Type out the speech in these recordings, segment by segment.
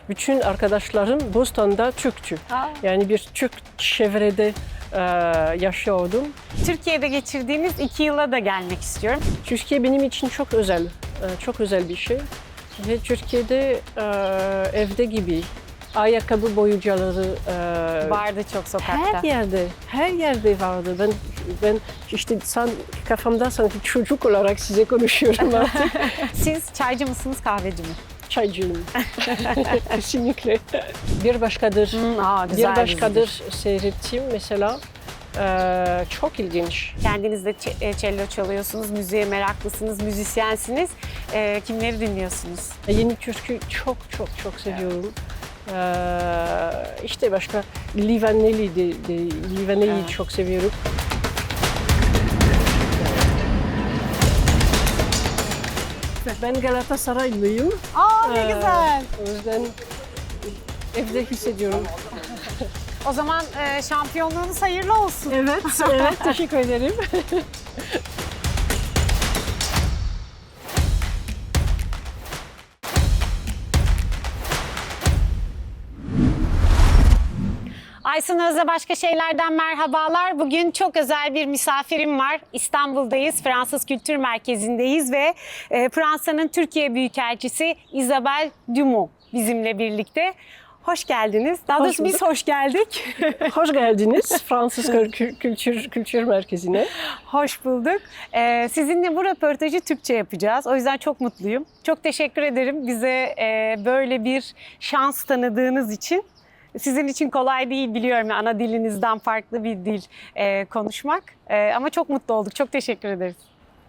bütün arkadaşlarım Boston'da Türktü. Yani bir Türk çevrede yaşıyordum. Türkiye'de geçirdiğiniz 2 yıla da gelmek istiyorum. Türkiye benim için çok özel, çok özel bir şey. Ve Türkiye'de evde gibi ayakkabı boyucuları Vardı çok sokakta. her yerde vardı. Ben işte kafamda sanki çocuk olarak size konuşuyorum artık. Siz çaycı mısınız, kahveci mi? Çaycıyım. Kesinlikle. Bir başkadır. Güzel Bir başkadır seyrettiğim mesela çok ilginç. Kendiniz de cello çalıyorsunuz, müziğe meraklısınız, müzisyensiniz. Kimleri dinliyorsunuz? Yeni türkü çok seviyorum. İşte başka Livaneli'yi çok seviyorum. Ben Galatasaraylıyım. Ne güzel. O yüzden evde hissediyorum. O zaman şampiyonluğunuz hayırlı olsun. Evet, teşekkür ederim. Aysun Öz'le Başka Şeylerden merhabalar. Bugün çok özel bir misafirim var. İstanbul'dayız, Fransız Kültür Merkezi'ndeyiz ve Fransa'nın Türkiye Büyükelçisi Isabelle Dumont bizimle birlikte. Hoş geldiniz. Daha doğrusu biz hoş geldik. Hoş geldiniz Fransız Kültür Merkezi'ne. Hoş bulduk. Sizinle bu röportajı Türkçe yapacağız. O yüzden çok mutluyum. Çok teşekkür ederim bize böyle bir şans tanıdığınız için. Sizin için kolay değil biliyorum, ana dilinizden farklı bir dil konuşmak. Ama çok mutlu olduk. Çok teşekkür ederiz.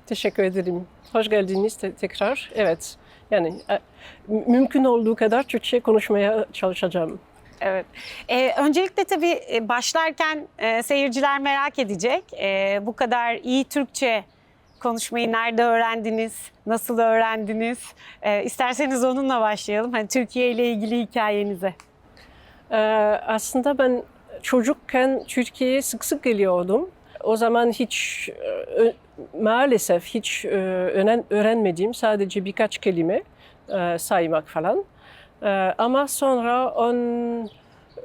Teşekkür ederim. Hoş geldiniz tekrar. Evet, yani mümkün olduğu kadar Türkçe konuşmaya çalışacağım. Evet. Öncelikle tabii başlarken seyirciler merak edecek. Bu kadar iyi Türkçe konuşmayı nerede öğrendiniz? Nasıl öğrendiniz? İsterseniz onunla başlayalım. Hani Türkiye ile ilgili hikayenize. Aslında ben çocukken Türkiye'ye sık sık geliyordum. O zaman hiç maalesef hiç öğrenmediğim sadece birkaç kelime saymak falan. Ama sonra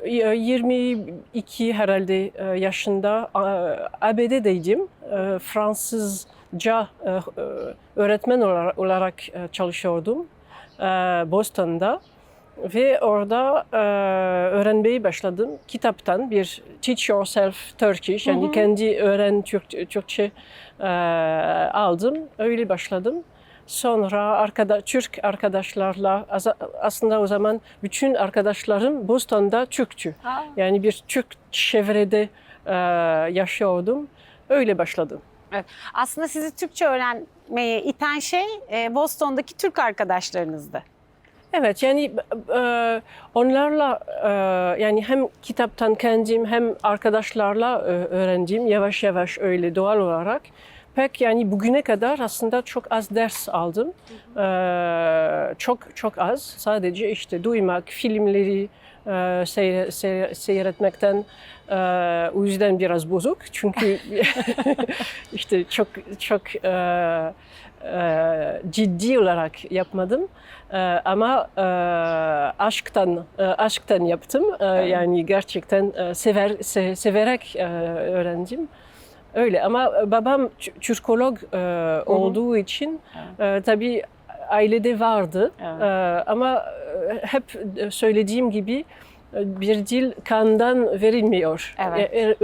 22 herhalde yaşında ABD'deydim. Fransızca öğretmen olarak çalışıyordum Boston'da. Ve orada öğrenmeye başladım. Kitaptan bir Teach Yourself Turkish, yani kendi öğren Türkçe aldım. Öyle başladım. Sonra Türk arkadaşlarla, aslında o zaman bütün arkadaşlarım Boston'da Türktü. Yani bir Türk çevrede yaşıyordum. Öyle başladım. Evet. Aslında sizi Türkçe öğrenmeye iten şey Boston'daki Türk arkadaşlarınızdı. Evet, yani onlarla yani hem kitaptan kendim hem arkadaşlarla öğrendim yavaş yavaş öyle doğal olarak. Pek yani bugüne kadar aslında çok az ders aldım. Çok az. Sadece işte duymak, filmleri seyretmekten o yüzden biraz bozuk. Çünkü işte çok ciddi olarak yapmadım. Ama aşktan yaptım. Yani gerçekten severek öğrendim. Öyle ama babam Türkolog olduğu için tabii ailede vardı. Ama hep söylediğim gibi bir dil kandan verilmiyor. Evet.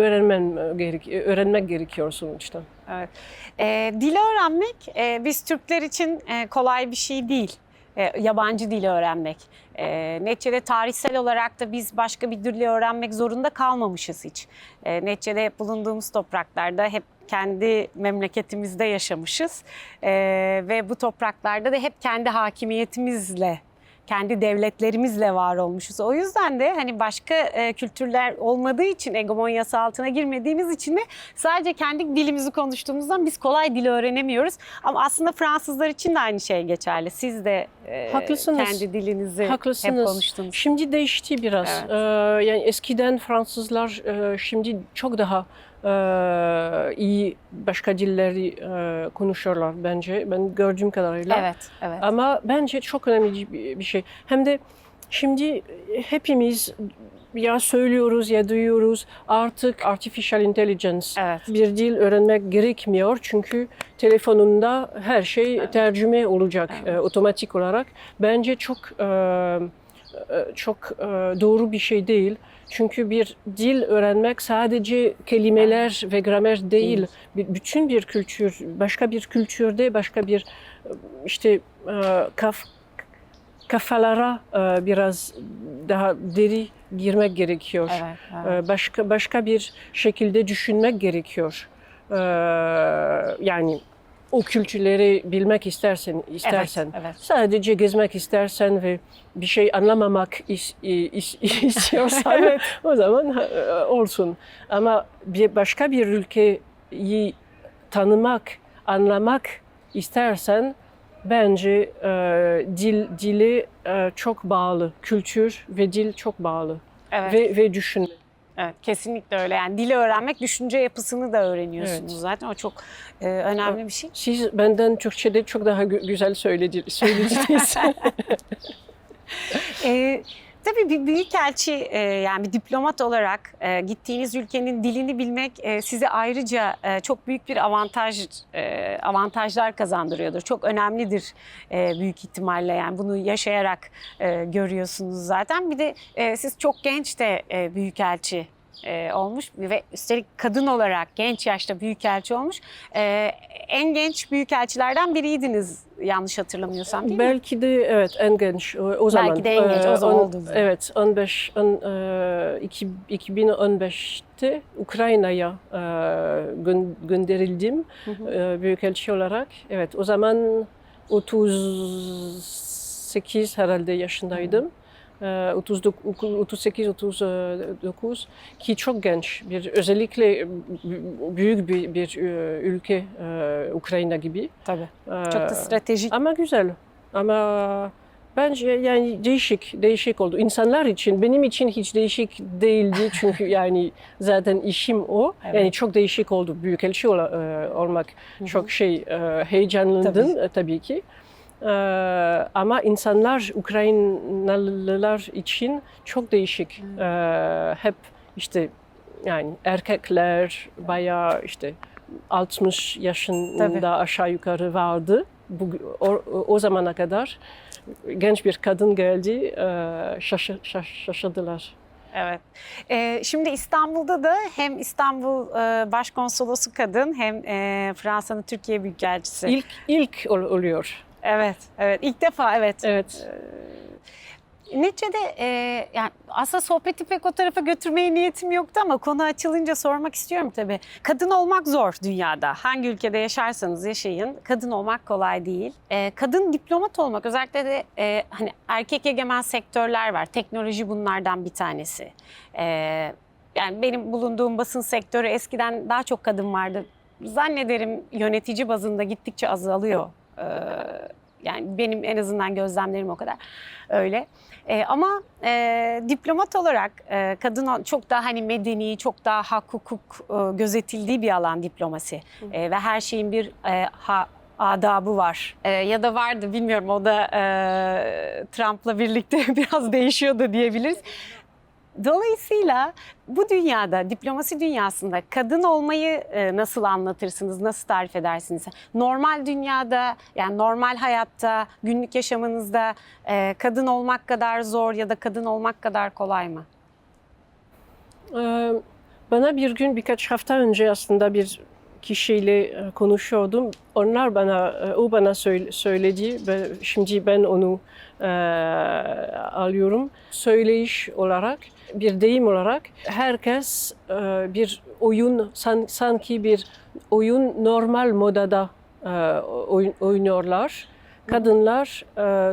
Öğrenmek gerekiyor sonuçta. Evet. Dil öğrenmek biz Türkler için kolay bir şey değil. Yabancı dil öğrenmek. Neticede tarihsel olarak da biz başka bir dili öğrenmek zorunda kalmamışız hiç. Neticede hep bulunduğumuz topraklarda hep kendi memleketimizde yaşamışız. Ve bu topraklarda da hep kendi hakimiyetimizle, kendi devletlerimizle var olmuşuz. O yüzden de hani başka kültürler olmadığı için, hegemonyası altına girmediğimiz için de sadece kendi dilimizi konuştuğumuzdan biz kolay dil öğrenemiyoruz. Ama aslında Fransızlar için de aynı şey geçerli. Siz de kendi dilinizi hep konuştunuz. Şimdi değişti biraz. Evet. Yani eskiden Fransızlar şimdi çok daha iyi başka dilleri konuşuyorlar bence. Ben gördüğüm kadarıyla. Evet, evet. Ama bence çok önemli bir şey. Hem de Şimdi hepimiz ya söylüyoruz ya duyuyoruz artık artificial intelligence. Evet. Bir dil öğrenmek gerekmiyor çünkü telefonunda her şey tercüme olacak otomatik olarak. Bence çok doğru bir şey değil. Çünkü bir dil öğrenmek sadece kelimeler ve gramer değil. Bütün bir kültür, başka bir kültürde başka bir işte kafalara biraz daha deri girmek gerekiyor. Evet. Başka bir şekilde düşünmek gerekiyor. Yani o kültürleri bilmek istersen Evet. sadece gezmek istersen ve bir şey anlamamak istiyorsan Evet. o zaman olsun. Ama başka bir ülkeyi tanımak, anlamak istersen bence dili çok bağlı, kültür ve dil çok bağlı Evet. ve düşünme. Evet, kesinlikle öyle. Yani dili öğrenmek, düşünce yapısını da öğreniyorsunuz Evet. zaten. O çok önemli bir şey. Siz benden Türkçe'de çok daha güzel söylediniz. Tabii bir büyükelçi yani bir diplomat olarak gittiğiniz ülkenin dilini bilmek size ayrıca çok büyük bir avantajlar kazandırıyordur. Çok önemlidir büyük ihtimalle, yani bunu yaşayarak görüyorsunuz zaten. Bir de siz çok genç de büyükelçi olmuş ve üstelik kadın olarak genç yaşta büyükelçi olmuş. En genç büyükelçilerden biriydiniz yanlış hatırlamıyorsam, değil mi? Belki de evet en genç o zaman. Belki de en genç o zaman oldunuz. Evet 2015'te Ukrayna'ya gönderildim büyükelçi olarak. Evet o zaman 38 herhalde yaşındaydım. 38-39 ki çok genç özellikle büyük bir ülke Ukrayna gibi. Tabii. Çok da stratejik. Ama güzel. Ama bence yani değişik oldu. İnsanlar için, benim için hiç değişik değildi çünkü yani zaten işim o. Evet. Yani çok değişik oldu. Büyükelçi olmak çok heyecanlandım tabii ki. Ama insanlar, Ukraynalılar için çok değişik. Hep işte yani erkekler bayağı işte 60 yaşında aşağı yukarı vardı. O zamana kadar genç bir kadın geldi, şaşırdılar. Evet. Şimdi İstanbul'da da hem İstanbul Başkonsolosu kadın hem Fransa'nın Türkiye Büyükelçisi. İlk oluyor. Evet, ilk defa evet. Evet. Neticede yani aslında sohbeti pek o tarafa götürmeye niyetim yoktu ama konu açılınca sormak istiyorum tabii. Kadın olmak zor dünyada. Hangi ülkede yaşarsanız yaşayın, kadın olmak kolay değil. Kadın diplomat olmak, özellikle de hani erkek egemen sektörler var. Teknoloji bunlardan bir tanesi. Yani benim bulunduğum basın sektörü eskiden daha çok kadın vardı. Zannederim yönetici bazında gittikçe azalıyor. Yani benim en azından gözlemlerim o kadar öyle. Ama diplomat olarak kadın çok daha hani medeni, çok daha hak hukuk gözetildiği bir alan diplomasi. Ve her şeyin bir adabı var. Ya da vardı, bilmiyorum, o da Trump'la birlikte biraz değişiyordu diyebiliriz. Dolayısıyla bu dünyada, diplomasi dünyasında kadın olmayı nasıl anlatırsınız, nasıl tarif edersiniz? Normal dünyada, yani normal hayatta, günlük yaşamınızda kadın olmak kadar zor ya da kadın olmak kadar kolay mı? Bana birkaç hafta önce aslında bir kişiyle konuşuyordum. O bana söyledi ve şimdi ben onu alıyorum. Söyleyiş olarak, bir deyim olarak herkes bir oyun, sanki bir oyun normal modada oynuyorlar. Kadınlar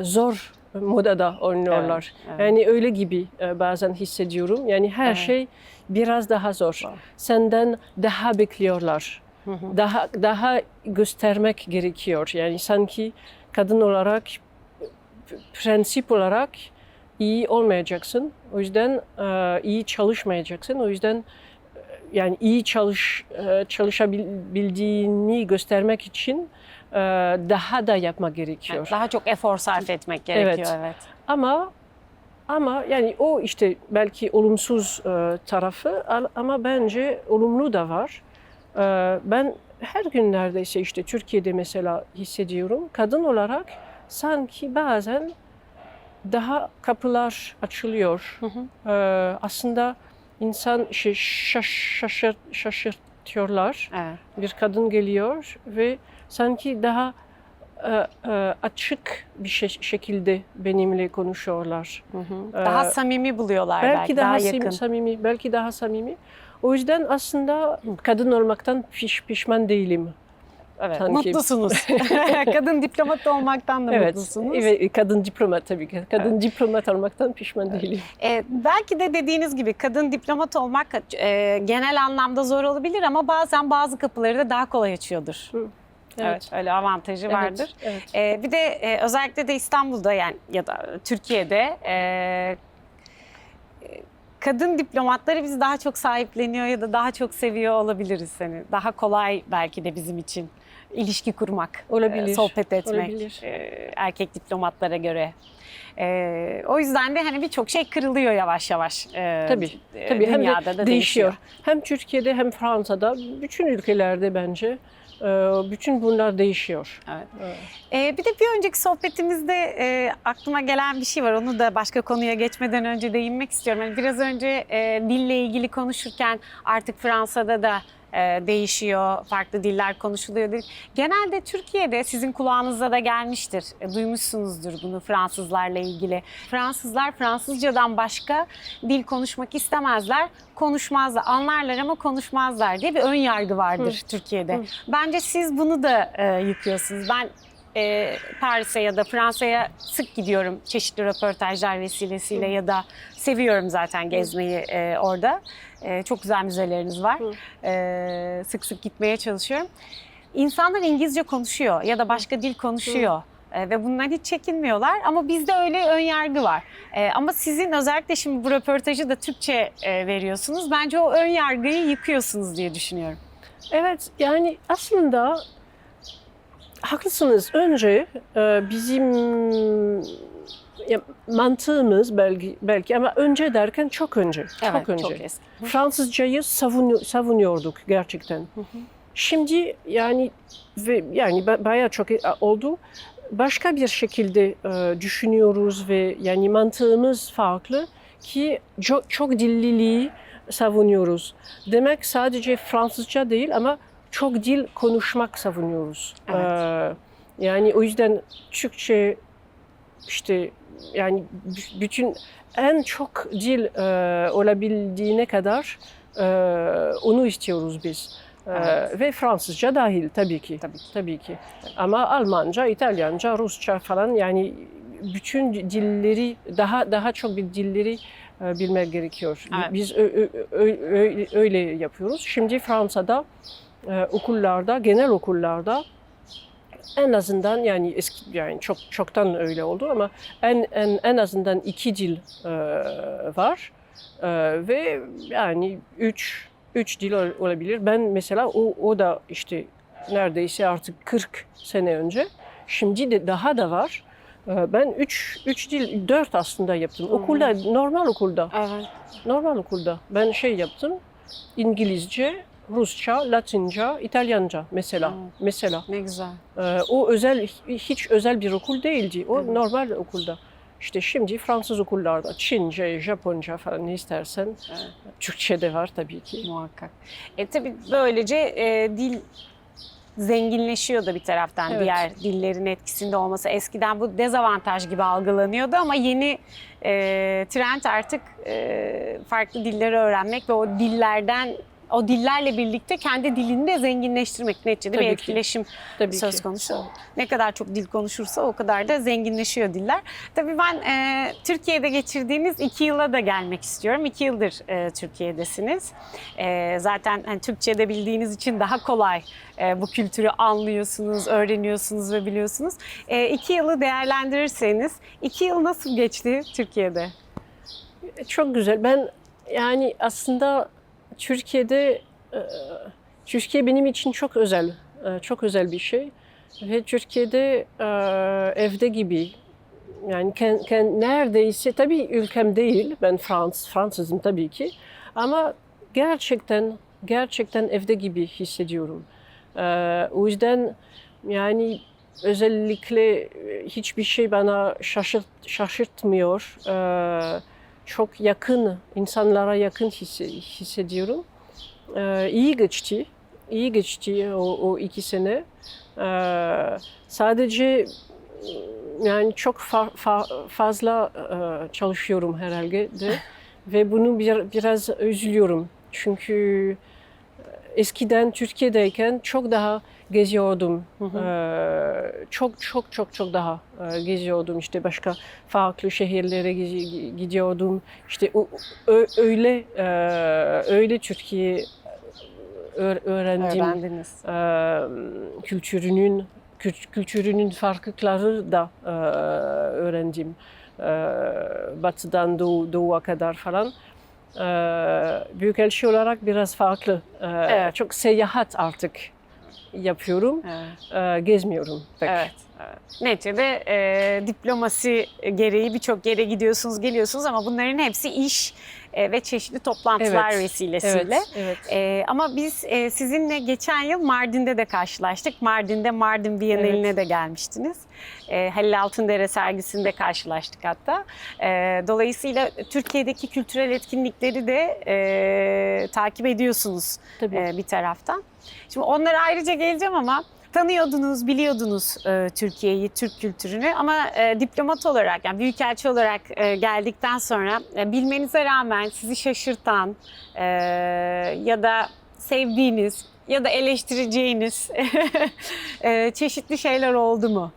zor modada oynuyorlar. Evet. Yani öyle gibi bazen hissediyorum. Yani her şey biraz daha zor. Senden daha bekliyorlar. Daha göstermek gerekiyor. Yani sanki kadın olarak, prensip olarak iyi olmayacaksın. O yüzden iyi çalışmayacaksın. O yüzden yani iyi çalışabildiğini göstermek için daha da yapmak gerekiyor. Daha çok efor sarf etmek gerekiyor. Evet. Ama Ama yani o işte belki olumsuz tarafı ama bence olumlu da var. Ben her gün neredeyse işte Türkiye'de mesela hissediyorum. Kadın olarak sanki bazen daha kapılar açılıyor. Aslında insan şaşırtıyorlar. Evet. Bir kadın geliyor ve sanki daha açık bir şekilde benimle konuşuyorlar. Daha samimi buluyorlar Belki daha yakın. samimi, belki daha samimi. O yüzden aslında kadın olmaktan pişman değilim. Evet. Sanki. Mutlusunuz. Kadın diplomat olmaktan da mutlusunuz. Evet, kadın diplomat tabii ki. Kadın diplomat olmaktan pişman değilim. Belki de dediğiniz gibi kadın diplomat olmak genel anlamda zor olabilir ama bazen bazı kapıları da daha kolay açıyordur. Evet, öyle avantajı vardır. Evet. Bir de özellikle de İstanbul'da yani ya da Türkiye'de kadın diplomatları bizi daha çok sahipleniyor ya da daha çok seviyor olabiliriz seni. Daha kolay belki de bizim için ilişki kurmak, Olabilir. Sohbet etmek Olabilir. Erkek diplomatlara göre. O yüzden de hani birçok şey kırılıyor yavaş yavaş. Tabii hem Dünyada de da değişiyor. Hem Türkiye'de hem Fransa'da, bütün ülkelerde bence bütün bunlar değişiyor. Evet. Bir de bir önceki sohbetimizde aklıma gelen bir şey var. Onu da başka konuya geçmeden önce değinmek istiyorum. Yani biraz önce dille ilgili konuşurken artık Fransa'da da değişiyor, farklı diller konuşuluyor dedik. Genelde Türkiye'de sizin kulağınıza da gelmiştir, duymuşsunuzdur bunu Fransızlarla ilgili. Fransızlar Fransızcadan başka dil konuşmak istemezler, konuşmazlar, anlarlar ama konuşmazlar diye bir ön yargı vardır Türkiye'de. Bence siz bunu da yıkıyorsunuz. Ben Paris'e ya da Fransa'ya sık gidiyorum çeşitli röportajlar vesilesiyle ya da seviyorum zaten gezmeyi orada. Çok güzel müzeleriniz var. Sık sık gitmeye çalışıyorum. İnsanlar İngilizce konuşuyor ya da başka dil konuşuyor. Ve bundan hiç çekinmiyorlar ama bizde öyle ön yargı var. Ama sizin özellikle şimdi bu röportajı da Türkçe veriyorsunuz. Bence o ön yargıyı yıkıyorsunuz diye düşünüyorum. Evet, yani aslında haklısınız. Önce bizim mantığımız belki ama önce derken çok önce. Çok önce. Çok eski. Fransızcayı savunuyorduk gerçekten. Şimdi yani bayağı çok oldu. Başka bir şekilde düşünüyoruz ve yani mantığımız farklı ki çok dilliliği savunuyoruz. Demek sadece Fransızca değil ama çok dil konuşmak savunuyoruz. Evet. Yani o yüzden Türkçe işte yani bütün en çok dil olabildiğine kadar onu istiyoruz biz. Evet. Ve Fransızca dahil tabii ki. Tabii ki. Ama Almanca, İtalyanca, Rusça falan yani bütün dilleri daha çok bir dilleri bilmek gerekiyor. Evet. Biz öyle yapıyoruz. Şimdi Fransa'da okullarda, genel okullarda en azından yani çoktan öyle oldu ama en azından 2 dil var ve yani 3 dil olabilir. Ben mesela o da işte neredeyse artık 40 sene önce. Şimdi de daha da var. Ben 3 dil 4 aslında yaptım. Okulda, normal okulda. Evet. Normal okulda. Ben yaptım. İngilizce, Rusça, Latince, İtalyanca mesela. Ne güzel. O hiç özel bir okul değildi. O normal okulda. İşte şimdi Fransız okullarda Çince, Japonca falan ne istersen. Türkçe de var tabii ki. Muhakkak. Tabii böylece dil zenginleşiyor da bir taraftan diğer dillerin etkisinde olması. Eskiden bu dezavantaj gibi algılanıyordu ama yeni trend artık farklı dilleri öğrenmek ve o dillerle birlikte kendi dilini de zenginleştirmek. Neticede bir etkileşim söz konusu. Ne kadar çok dil konuşursa o kadar da zenginleşiyor diller. Tabii ben Türkiye'de geçirdiğiniz 2 yıla da gelmek istiyorum. 2 yıldır Türkiye'desiniz. Zaten hani Türkçe'de bildiğiniz için daha kolay bu kültürü anlıyorsunuz, öğreniyorsunuz ve biliyorsunuz. 2 yılı değerlendirirseniz 2 yıl nasıl geçti Türkiye'de? Çok güzel. Ben yani aslında Türkiye benim için çok özel bir şey ve Türkiye'de evde gibi yani neredeyse tabii ülkem değil. Ben Fransızım tabii ki. Ama gerçekten evde gibi hissediyorum. O yüzden yani özellikle hiçbir şey bana şaşırtmıyor. Çok yakın, insanlara yakın hissediyorum. İyi geçti. İyi geçti o 2 sene. Sadece yani çok fazla çalışıyorum herhalde de ve bunu biraz üzülüyorum. Çünkü eskiden Türkiye'deyken çok daha geziyordum. Çok daha geziyordum. İşte başka farklı şehirlere gidiyordum. İşte öyle Türkiye öğrendim. Öğrendiniz. Kültürünün farklılıkları da öğrendim. Batıdan doğuya kadar falan. Büyükelçi olarak biraz farklı. Evet. Çok seyahat artık yapıyorum. Evet. Gezmiyorum pek. Evet. Neticede diplomasi gereği birçok yere gidiyorsunuz, geliyorsunuz ama bunların hepsi iş ve çeşitli toplantılar vesilesiyle. Evet. Ama biz sizinle geçen yıl Mardin'de de karşılaştık. Mardin'de Mardin Bienali'ne de gelmiştiniz. Halil Altındere sergisinde karşılaştık hatta. Dolayısıyla Türkiye'deki kültürel etkinlikleri de takip ediyorsunuz bir taraftan. Şimdi onlara ayrıca geleceğim ama tanıyordunuz, biliyordunuz Türkiye'yi, Türk kültürünü ama diplomat olarak, yani büyükelçi olarak geldikten sonra bilmenize rağmen sizi şaşırtan ya da sevdiğiniz ya da eleştireceğiniz çeşitli şeyler oldu mu?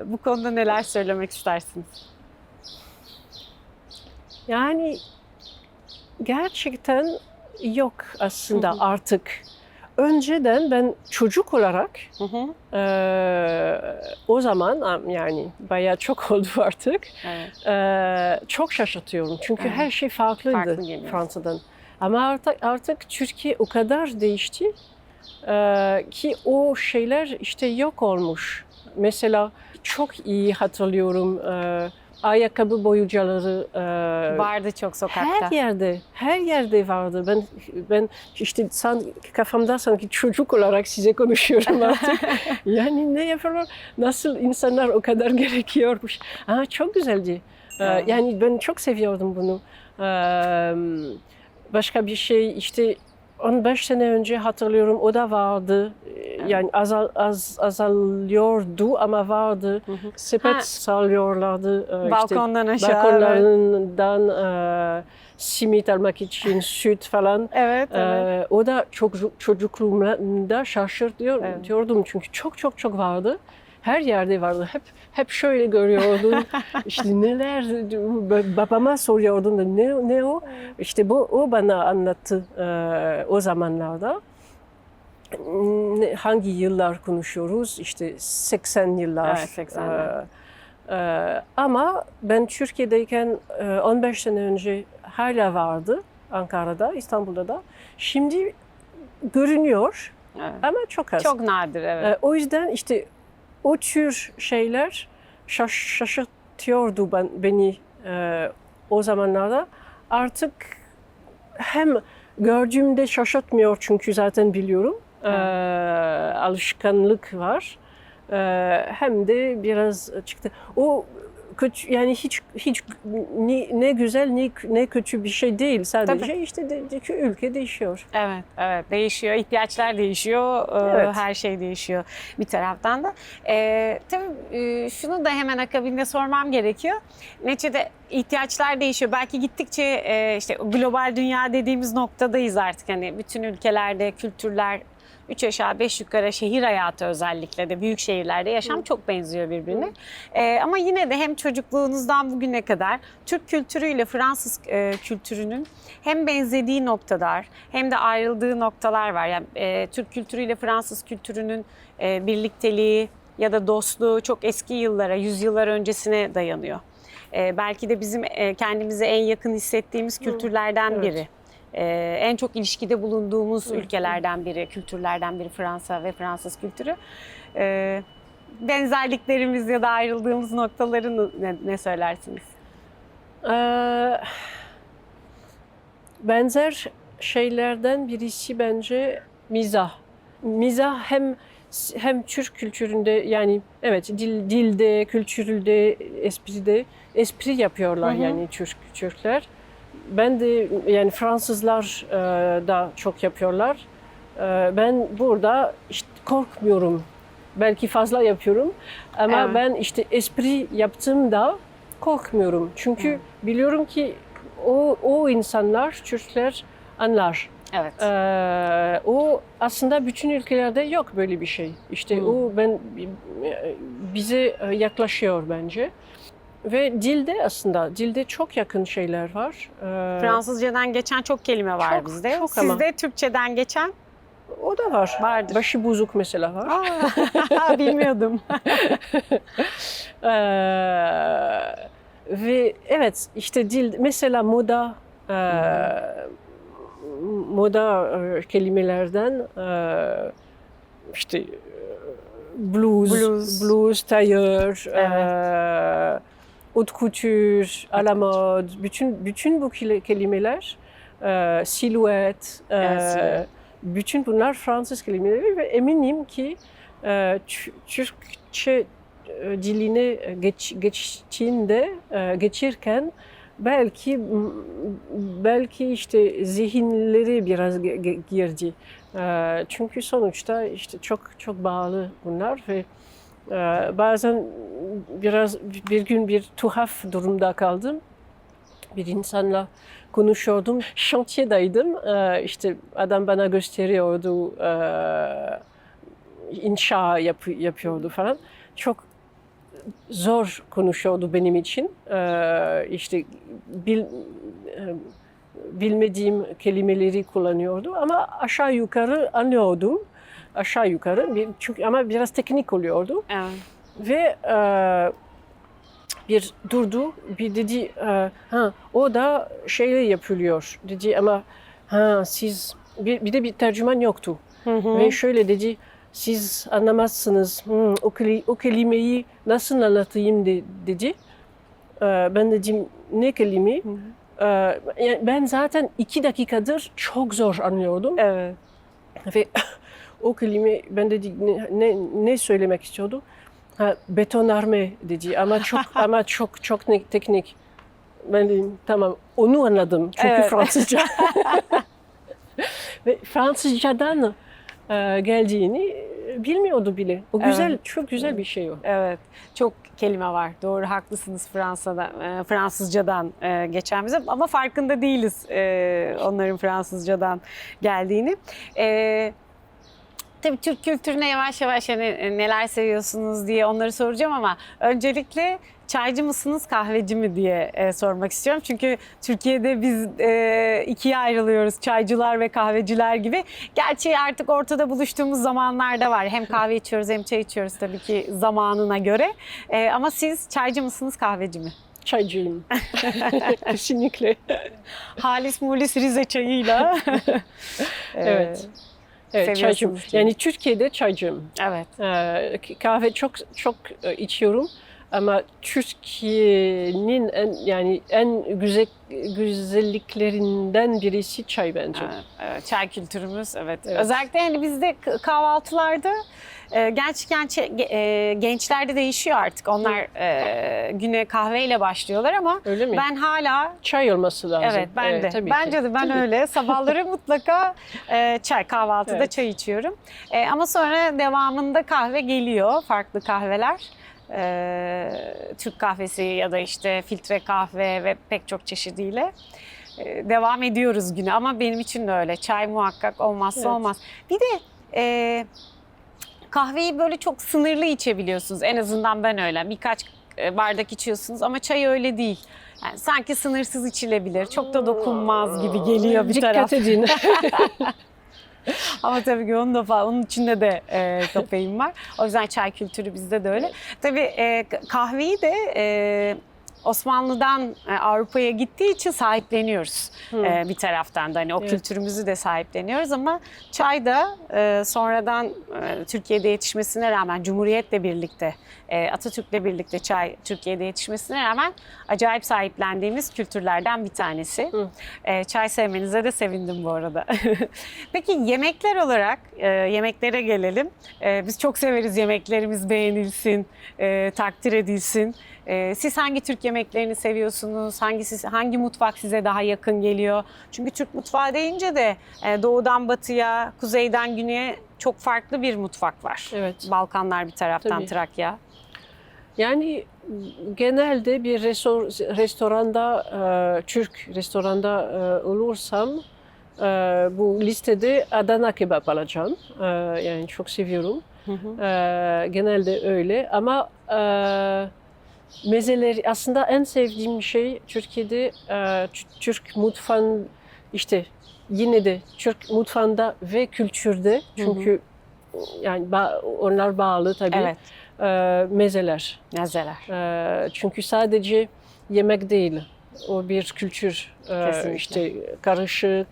Bu konuda neler söylemek istersiniz? Yani gerçekten yok aslında artık. Önceden ben çocuk olarak o zaman yani bayağı çok oldu artık. Evet. Çok şaşırtıyorum çünkü her şey farklıydı Fransa'dan. Ama artık Türkiye o kadar değişti ki o şeyler işte yok olmuş. Mesela çok iyi hatırlıyorum. Ayakkabı boyucuları vardı çok sokakta. Her yerde vardı. Ben işte kafamda sanki çocuk olarak size konuşuyorum artık. Yani ne yapıyorlar? Nasıl insanlar o kadar gerekiyormuş. Ama çok güzeldi. Yani ben çok seviyordum bunu. Başka bir şey işte 15 sene önce hatırlıyorum o da vardı. Yani azalıyordu ama vardı. Sepet sallıyorlardı. Balkondan aşağı. Balkonlarından simit almak için süt falan. Evet. O da çocukluğumda şaşırtıyordum çünkü çok vardı. Her yerde vardı. Hep şöyle görüyordum. İşte neler babama soruyordum da ne o? İşte o bana anlattı o zamanlarda. Hangi yıllar konuşuyoruz? İşte 80 yıllar. Evet, 80'ler. Ama ben Türkiye'deyken 15 sene önce hala vardı Ankara'da, İstanbul'da da. Şimdi görünüyor ama çok az. Çok nadir, evet. O yüzden işte o tür şeyler şaşırtıyordu beni o zamanlarda. Artık hem gördüğümde şaşırtmıyor çünkü zaten biliyorum. Alışkanlık var. Hem de biraz çıktı. O kötü yani hiç ne güzel ne kötü bir şey değil sadece. Tabii. İşte ülke değişiyor. Evet değişiyor. İhtiyaçlar değişiyor. Evet. Her şey değişiyor bir taraftan da. Tabii şunu da hemen akabinde sormam gerekiyor. Neticede ihtiyaçlar değişiyor. Belki gittikçe işte global dünya dediğimiz noktadayız artık. Hani bütün ülkelerde kültürler 3 aşağı 5 yukarı şehir hayatı özellikle de büyük şehirlerde yaşam çok benziyor birbirine. Ama yine de hem çocukluğunuzdan bugüne kadar Türk kültürüyle Fransız kültürünün hem benzediği noktalar hem de ayrıldığı noktalar var. Yani Türk kültürüyle Fransız kültürünün birlikteliği ya da dostluğu çok eski yıllara, yüzyıllar öncesine dayanıyor. Belki de bizim kendimize en yakın hissettiğimiz kültürlerden biri. En çok ilişkide bulunduğumuz ülkelerden biri, kültürlerden biri Fransa ve Fransız kültürü. benzerliklerimiz ya da ayrıldığımız noktaları ne söylersiniz? Ee, benzer şeylerden birisi bence mizah. Mizah hem Türk kültüründe yani evet dilde, kültürde, espri yapıyorlar yani Türkler. Ben de yani Fransızlar da çok yapıyorlar. Ben burada işte korkmuyorum. Belki fazla yapıyorum ama Evet. ben işte espri yaptığımda korkmuyorum. Çünkü biliyorum ki o insanlar, Türkler anlar. Evet. O aslında bütün ülkelerde yok böyle bir şey. İşte o bize yaklaşıyor bence. Ve dilde çok yakın şeyler var. Fransızcadan geçen çok kelime var Çok, bizde. çok ama. Sizde Türkçeden geçen O da var. vardır. Başı bozuk mesela var. Bilmiyordum. Ve evet işte dil mesela moda kelimelerden işte blues, tailleur, haute couture, à la mode, bütün bu kelimeler, silhouette, Evet. bütün bunlar Fransız kelimeleri ve eminim ki Türkçe diline geçirken belki işte zihinleri biraz girdi. Çünkü sonuçta işte çok bağlı bunlar ve bazen bir gün bir tuhaf durumda kaldım. Bir insanla konuşuyordum. Şantiyedaydım. İşte adam bana gösteriyordu. İnşa yapıyordu falan. Çok zor konuşuyordu benim için. İşte bilmediğim kelimeleri kullanıyordu ama aşağı yukarı anlıyordum. Aşağı yukarı çünkü ama biraz teknik oluyordu. Evet. Ve bir durdu, bir dedi, o da şeyle yapılıyor dedi ama siz bir de bir tercüman yoktu. Ve şöyle dedi, siz anlamazsınız, o kelimeyi nasıl anlatayım dedi. Ben dedim ne kelime? Yani ben zaten 2 dakikadır çok zor anlıyordum. Evet. Ve o kelime ben dedi ne söylemek istiyordu? Betonarme dedi ama çok teknik. Ben dedim tamam onu anladım çünkü Evet. Fransızca. Ve Fransızcadan geldiğini bilmiyordu bile. O güzel, Evet. çok güzel bir şey o. Evet, çok kelime var. Doğru, haklısınız Fransızcadan geçen bize ama farkında değiliz onların Fransızcadan geldiğini. Tabii Türk kültürüne yavaş yavaş hani neler seviyorsunuz diye onları soracağım ama öncelikle çaycı mısınız, kahveci mi diye sormak istiyorum. Çünkü Türkiye'de biz ikiye ayrılıyoruz, çaycılar ve kahveciler gibi. Gerçi artık ortada buluştuğumuz zamanlarda var. Hem kahve içiyoruz hem çay içiyoruz tabii ki zamanına göre. Ama siz çaycı mısınız, kahveci mi? Çaycıyım. Kesinlikle. Halis mulis Rize çayıyla. Evet. Evet, çaycıyım. Seviyorsunuz Yani Türkiye'de çaycıyım. Evet. Kahve çok içiyorum ama Türkiye'nin en güzelliklerinden birisi çay bence. Evet, çay kültürümüz evet. Evet. Özellikle yani bizde kahvaltılarda gerçekten gençlerde değişiyor artık. Onlar güne kahveyle başlıyorlar ama Öyle mi? ben hala Çay olması lazım. evet ben de. tabii Bence ki. de ben Tabii. öyle. Sabahları mutlaka kahvaltıda Evet. çay içiyorum. Ama sonra devamında kahve geliyor. Farklı kahveler. Türk kahvesi ya da işte filtre kahve ve pek çok çeşidiyle devam ediyoruz güne. Ama benim için de öyle. Çay muhakkak olmazsa Evet. olmaz. Bir de kahveyi böyle çok sınırlı içebiliyorsunuz. En azından ben öyle. Birkaç bardak içiyorsunuz ama çay öyle değil. Yani sanki sınırsız içilebilir. Çok da dokunmaz gibi geliyor bir taraf. Dikkat edin. Ama tabii ki onun içinde de kafein var. O yüzden çay kültürü bizde de öyle. Tabii kahveyi de Osmanlı'dan Avrupa'ya gittiği için sahipleniyoruz bir taraftan da. Hani o Evet. kültürümüzü de sahipleniyoruz ama çay da sonradan Türkiye'de yetişmesine rağmen Cumhuriyet'le birlikte, Atatürk'le birlikte çay Türkiye'de yetişmesine rağmen acayip sahiplendiğimiz kültürlerden bir tanesi. Çay sevmenize de sevindim bu arada. Peki yemekler olarak yemeklere gelelim. Biz çok severiz yemeklerimiz beğenilsin, takdir edilsin. Siz hangi Türk yemeklerini seviyorsunuz? Hangi mutfak size daha yakın geliyor? Çünkü Türk mutfağı deyince de doğudan batıya, kuzeyden güneye çok farklı bir mutfak var. Evet. Balkanlar bir taraftan, Tabii. Trakya. Yani genelde bir restoranda, Türk restoranda olursam bu listede Adana kebap alacağım. Yani çok seviyorum. Genelde öyle ama mezeleri aslında en sevdiğim şey Türkiye'de Türk mutfağın işte yine de Türk mutfağında ve kültürde çünkü yani onlar bağlı tabii. Evet. Mezeler. Mezeler. Çünkü sadece yemek değil, o bir kültür, Kesinlikle. işte karışık,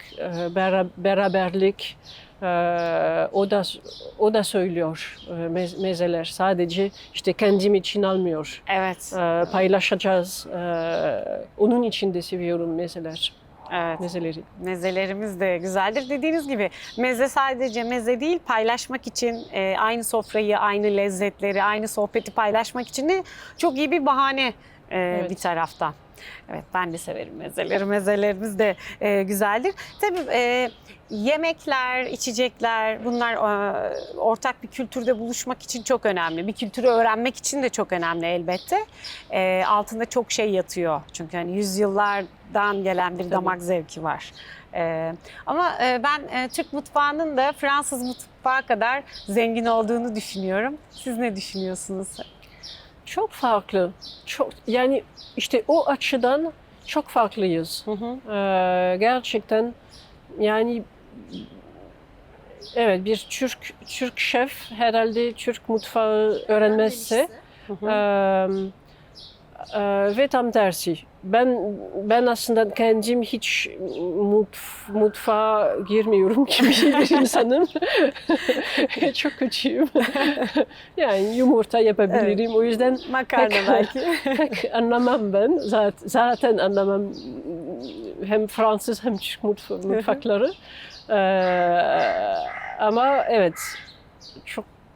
beraberlik. O da söylüyor mezeler. Sadece işte kendim için almıyor. Evet. Paylaşacağız. Onun için de seviyorum mezeler. Evet. Mezeleri. Mezelerimiz de güzeldir. Dediğiniz gibi meze sadece meze değil, paylaşmak için aynı sofrayı, aynı lezzetleri, aynı sohbeti paylaşmak için de çok iyi bir bahane Evet. bir taraftan. Evet, ben de severim mezeleri. Mezelerimiz de güzeldir. Tabii yemekler, içecekler bunlar ortak bir kültürde buluşmak için çok önemli. Bir kültürü öğrenmek için de çok önemli elbette. Altında çok şey yatıyor. Çünkü hani yüzyıllardan gelen bir damak zevki var. Ama ben Türk mutfağının da Fransız mutfağı kadar zengin olduğunu düşünüyorum. Siz ne düşünüyorsunuz? Çok farklı. Çok yani işte o açıdan çok farklıyız. Gerçekten yani evet bir Türk şef herhalde Türk mutfağı öğrenmezse ve tam tersi. Ben aslında kendim hiç mutfağa girmiyorum gibi bir insanım. Çok kötüyüm. Yani yumurta yapabilirim. O yüzden Makarna belki. pek anlamam ben. Zaten anlamam hem Fransız hem Türk mutfakları. Ama evet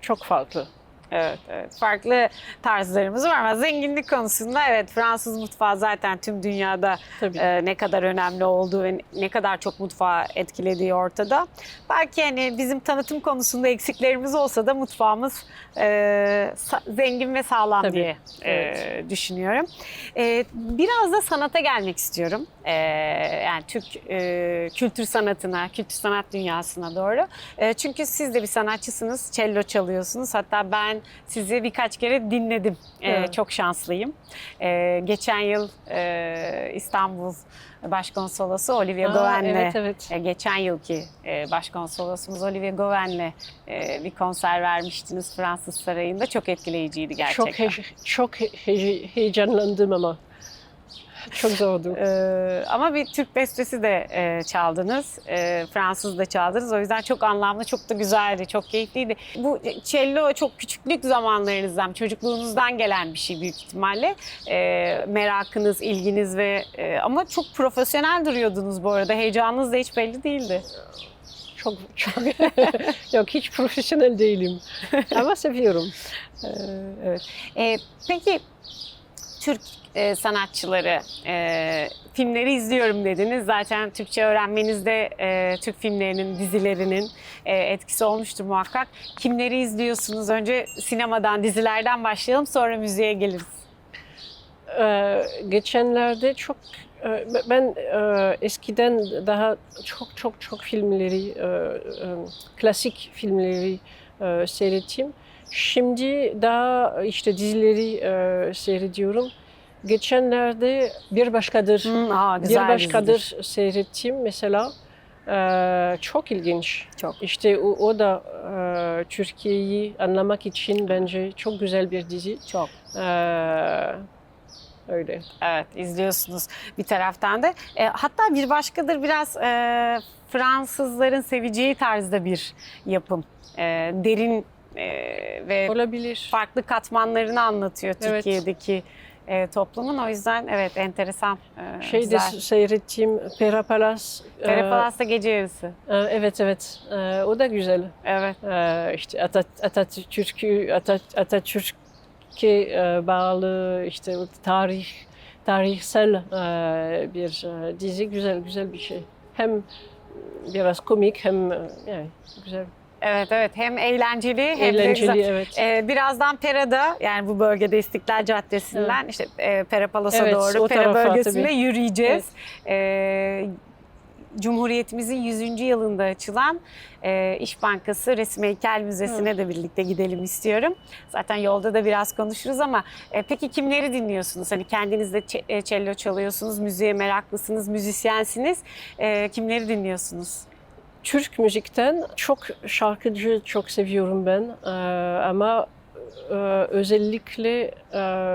çok farklı. Evet, evet. Farklı tarzlarımız var ama zenginlik konusunda evet Fransız mutfağı zaten tüm dünyada Tabii. ne kadar önemli olduğu ve ne kadar çok mutfağı etkilediği ortada. Belki hani bizim tanıtım konusunda eksiklerimiz olsa da mutfağımız zengin ve sağlam Tabii. diye Evet. düşünüyorum. Biraz da sanata gelmek istiyorum. Yani Türk kültür sanatına, kültür sanat dünyasına doğru. Çünkü siz de bir sanatçısınız, cello çalıyorsunuz. Hatta ben sizi birkaç kere dinledim. Evet. Çok şanslıyım. Geçen yıl İstanbul Başkonsolosu Olivier Gauvain'le, evet. geçen yılki Başkonsolosumuz Olivier Gauvain'le bir konser vermiştiniz Fransız Sarayı'nda. Çok etkileyiciydi gerçekten. Çok heyecanlandım ama çok zordu. Ama bir Türk bestesi de çaldınız, Fransız da çaldınız. O yüzden çok anlamlı, çok da güzeldi, çok keyifliydi. Bu cello çok küçüklük zamanlarınızdan, çocukluğunuzdan gelen bir şey büyük ihtimalle. Merakınız, ilginiz ve ama çok profesyonel duruyordunuz bu arada. Heyecanınız da hiç belli değildi. Çok yok hiç profesyonel değilim ama seviyorum. Evet. Peki Türk sanatçıları, filmleri izliyorum dediniz. Zaten Türkçe öğrenmenizde Türk filmlerinin, dizilerinin etkisi olmuştur muhakkak. Kimleri izliyorsunuz? Önce sinemadan, dizilerden başlayalım, sonra müziğe geliriz. Geçenlerde ben eskiden daha çok filmleri, klasik filmleri seyrettim. Şimdi daha işte dizileri seyrediyorum. Geçenlerde Bir Başkadır, Güzel Bir Başkadır seyrettim mesela. Çok ilginç. Çok. İşte o da Türkiye'yi anlamak için bence çok güzel bir dizi. Çok. öyle. Evet, izliyorsunuz bir taraftan da. Hatta bir başkadır biraz Fransızların seveceği tarzda bir yapım. Derin ve Olabilir. farklı katmanlarını anlatıyor Evet. Türkiye'deki toplumun. O yüzden evet enteresan, Şeyde güzel. seyrettiğim Pera Palace. Perapalas'ta gece yarısı. Evet evet. O da güzel. Evet. İşte Atatürk'e bağlı işte o tarihsel bir dizi, güzel bir şey. Hem biraz komik hem yani güzel. Evet evet, hem eğlenceli hem de Eğlenceli, güzel. evet. Birazdan Pera'da, yani bu bölgede İstiklal Caddesi'nden işte Pera Palas'a Evet, doğru o Pera tarafa bölgesinde tabii. yürüyeceğiz. Cumhuriyetimizin 100. yılında açılan İş Bankası Resim Heykel Müzesi'ne de birlikte gidelim istiyorum. Zaten yolda da biraz konuşuruz ama peki kimleri dinliyorsunuz? Hani kendiniz de cello çalıyorsunuz, müziğe meraklısınız, müzisyensiniz. Kimleri dinliyorsunuz? Türk müzikten çok şarkıcı çok seviyorum ben. Ama özellikle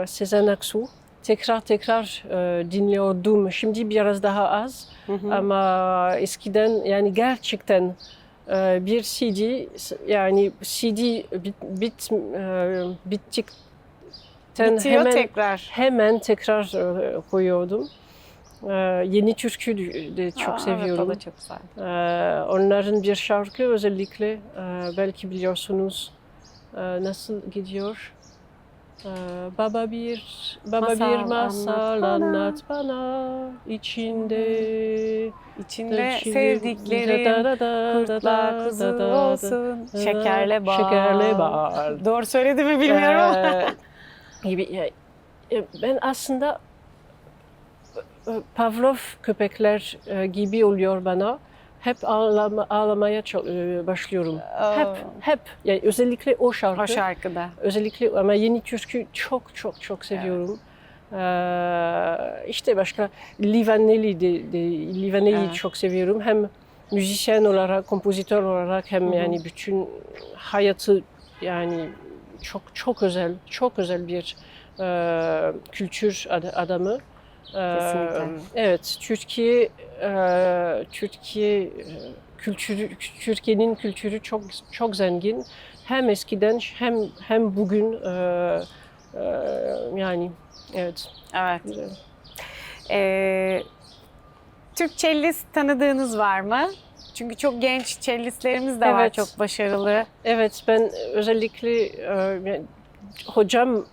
Sezen Aksu. Tekrar dinliyordum. Şimdi biraz daha az. Ama eskiden yani gerçekten bir CD yani CD bittikten Bitiyor tekrar. hemen tekrar koyuyordum. Yeni türkü de çok seviyorum. Evet, o da çok güzel. Onların bir şarkı özellikle belki biliyorsunuz nasıl gidiyor? Baba bir masal anlat bana içinde sevdiklerim kurtlar kuzu olsun, şekerle bal. Doğru söyledi mi bilmiyorum ama. Gibi ben aslında Pavlov köpekler gibi oluyor bana. Hep ağlamaya başlıyorum. Hep. Yani özellikle o şarkı. O şarkıda. Özellikle ama yeni türkü çok seviyorum. İşte başka Livaneli'yi çok seviyorum. Hem müzisyen olarak, kompozitör olarak hem yani bütün hayatı yani çok özel bir kültür adamı. Kesinlikle. Evet, Türkiye'nin kültürü çok zengin. Hem eskiden hem bugün yani evet. Evet. Güzel. Türk cellist tanıdığınız var mı? Çünkü çok genç cellistlerimiz de var, Evet. çok başarılı. Evet, ben özellikle hocam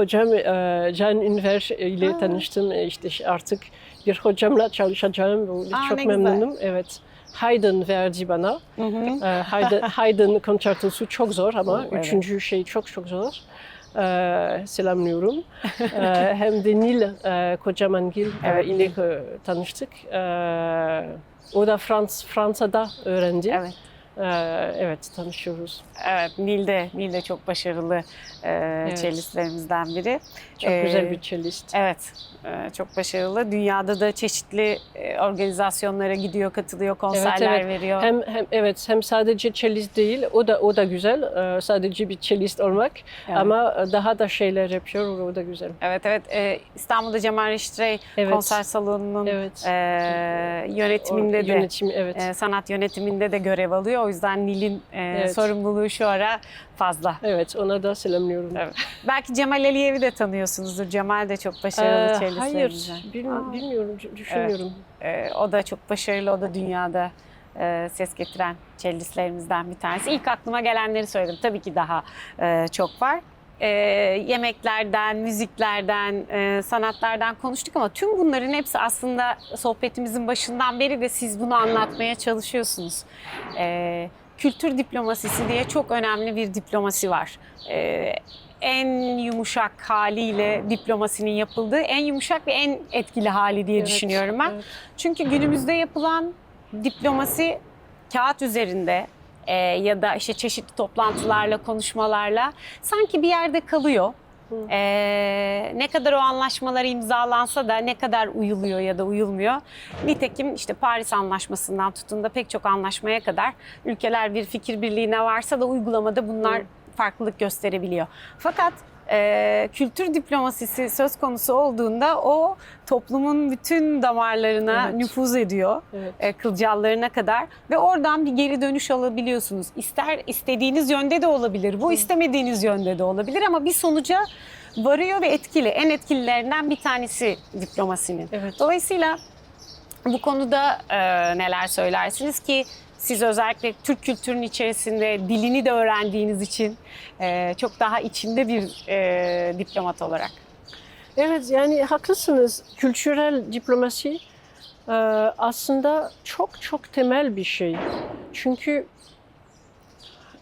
Can Ünver ile tanıştım. İşte artık bir hocamla çalışacağım. Çok ne memnunum. Evet. Haydn verdi bana. Haydn konçertosu çok zor ama Evet. üçüncü şey çok zor. Selamlıyorum. Hem de Nil Kocamangil ile tanıştık. O da Fransa'da öğrendi. Evet. Evet, tanışıyoruz. Evet, Nil de çok başarılı cellistlerimizden biri. Çok güzel bir cellist. Evet, çok başarılı. Dünyada da çeşitli organizasyonlara gidiyor, katılıyor, konserler veriyor. Hem sadece cellist değil, o da güzel. Sadece bir cellist olmak ama daha da şeyler yapıyor, o da güzel. Evet. İstanbul'da Cemal Reşit Rey konser salonunun yönetiminde de sanat yönetiminde de görev alıyor. O yüzden Nil'in sorumluluğu şu ara fazla. Evet, ona da selamlıyorum. Evet. Belki Cemal Aliyev'i de tanıyorsunuzdur. Cemal de çok başarılı cellistlerimizden. Hayır, bilmiyorum, düşünmüyorum. Evet. O da çok başarılı, o da dünyada ses getiren cellistlerimizden bir tanesi. İlk aklıma gelenleri söyledim. Tabii ki daha çok var. Yemeklerden, müziklerden, sanatlardan konuştuk ama tüm bunların hepsi aslında sohbetimizin başından beri de siz bunu anlatmaya çalışıyorsunuz. Kültür diplomasisi diye çok önemli bir diplomasi var. En yumuşak haliyle diplomasinin yapıldığı en yumuşak ve en etkili hali diye düşünüyorum ben. Evet. Çünkü günümüzde yapılan diplomasi kağıt üzerinde ya da işte çeşitli toplantılarla, konuşmalarla sanki bir yerde kalıyor. Ne kadar o anlaşmalar imzalansa da ne kadar uyuluyor ya da uyulmuyor. Nitekim işte Paris Anlaşması'ndan tutun da pek çok anlaşmaya kadar ülkeler bir fikir birliğine varsa da uygulamada bunlar farklılık gösterebiliyor. Fakat kültür diplomasisi söz konusu olduğunda o toplumun bütün damarlarına Evet. nüfuz ediyor. Evet. Kılcallarına kadar ve oradan bir geri dönüş alabiliyorsunuz. İster istediğiniz yönde de olabilir, bu istemediğiniz yönde de olabilir ama bir sonuca varıyor ve etkili. En etkililerinden bir tanesi diplomasinin. Evet. Dolayısıyla bu konuda neler söylersiniz ki siz özellikle Türk kültürünün içerisinde dilini de öğrendiğiniz için çok daha içinde bir diplomat olarak. Evet, yani haklısınız. Kültürel diplomasi aslında çok çok temel bir şey. Çünkü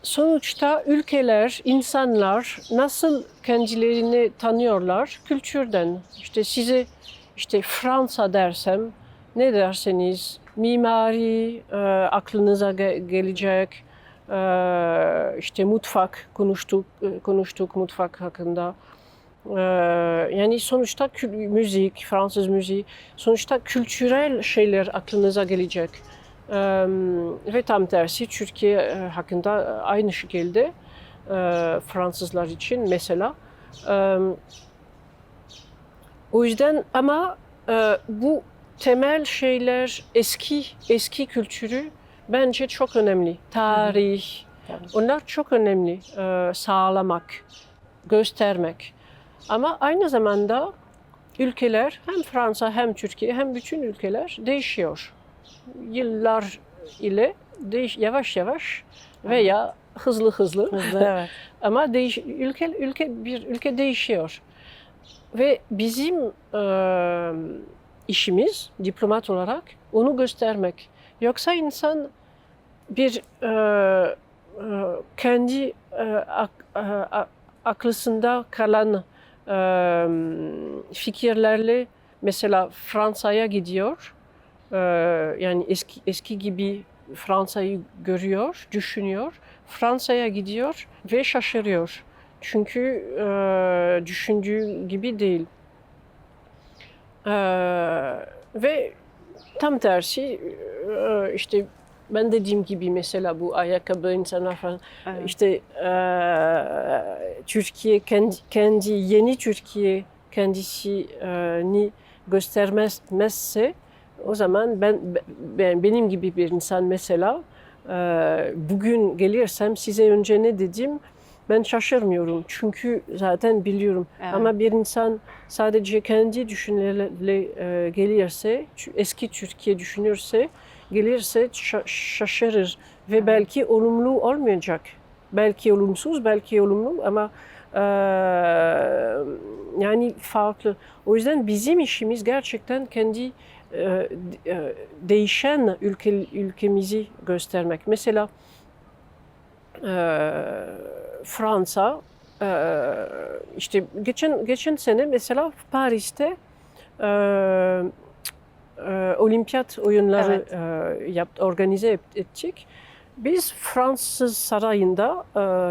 sonuçta ülkeler, insanlar nasıl kendilerini tanıyorlar? Kültürden. İşte size Fransa dersem ne derseniz mimari aklınıza gelecek. İşte mutfak konuştuk mutfak hakkında. Yani sonuçta müzik, Fransız müziği, sonuçta kültürel şeyler aklınıza gelecek. Ve tam tersi Türkiye hakkında aynı şekilde Fransızlar için mesela. O yüzden ama bu temel şeyler eski kültürü bence çok önemli. Tarih, onlar çok önemli sağlamak, göstermek. Ama aynı zamanda ülkeler hem Fransa hem Türkiye hem bütün ülkeler değişiyor. Yıllar ile yavaş yavaş veya hızlı Hızlı, evet. ama bir ülke değişiyor. Ve bizim işimiz diplomat olarak onu göstermek. Yoksa insan bir kendi aklısında kalan fikirlerle mesela Fransa'ya gidiyor. Yani eski gibi Fransa'yı görüyor, düşünüyor. Fransa'ya gidiyor ve şaşırıyor. Çünkü düşündüğü gibi değil. Ve tam tersi işte ben dediğim gibi mesela bu ayakkabı insanlar falan Evet. işte Türkiye kendi yeni Türkiye kendisini göstermezse o zaman benim gibi bir insan mesela bugün gelirsem size önce ne dedim ben şaşırmıyorum çünkü zaten biliyorum. Evet. Ama bir insan sadece kendi düşüncelerle gelirse, eski Türkiye düşünürse, gelirse şaşırır ve belki olumlu olmayacak. Belki olumsuz, belki olumlu ama yani farklı. O yüzden bizim işimiz gerçekten kendi değişen ülkemizi göstermek. Mesela Fransa işte geçen sene mesela Paris'te olimpiyat oyunları organize ettik. Biz Fransız sarayında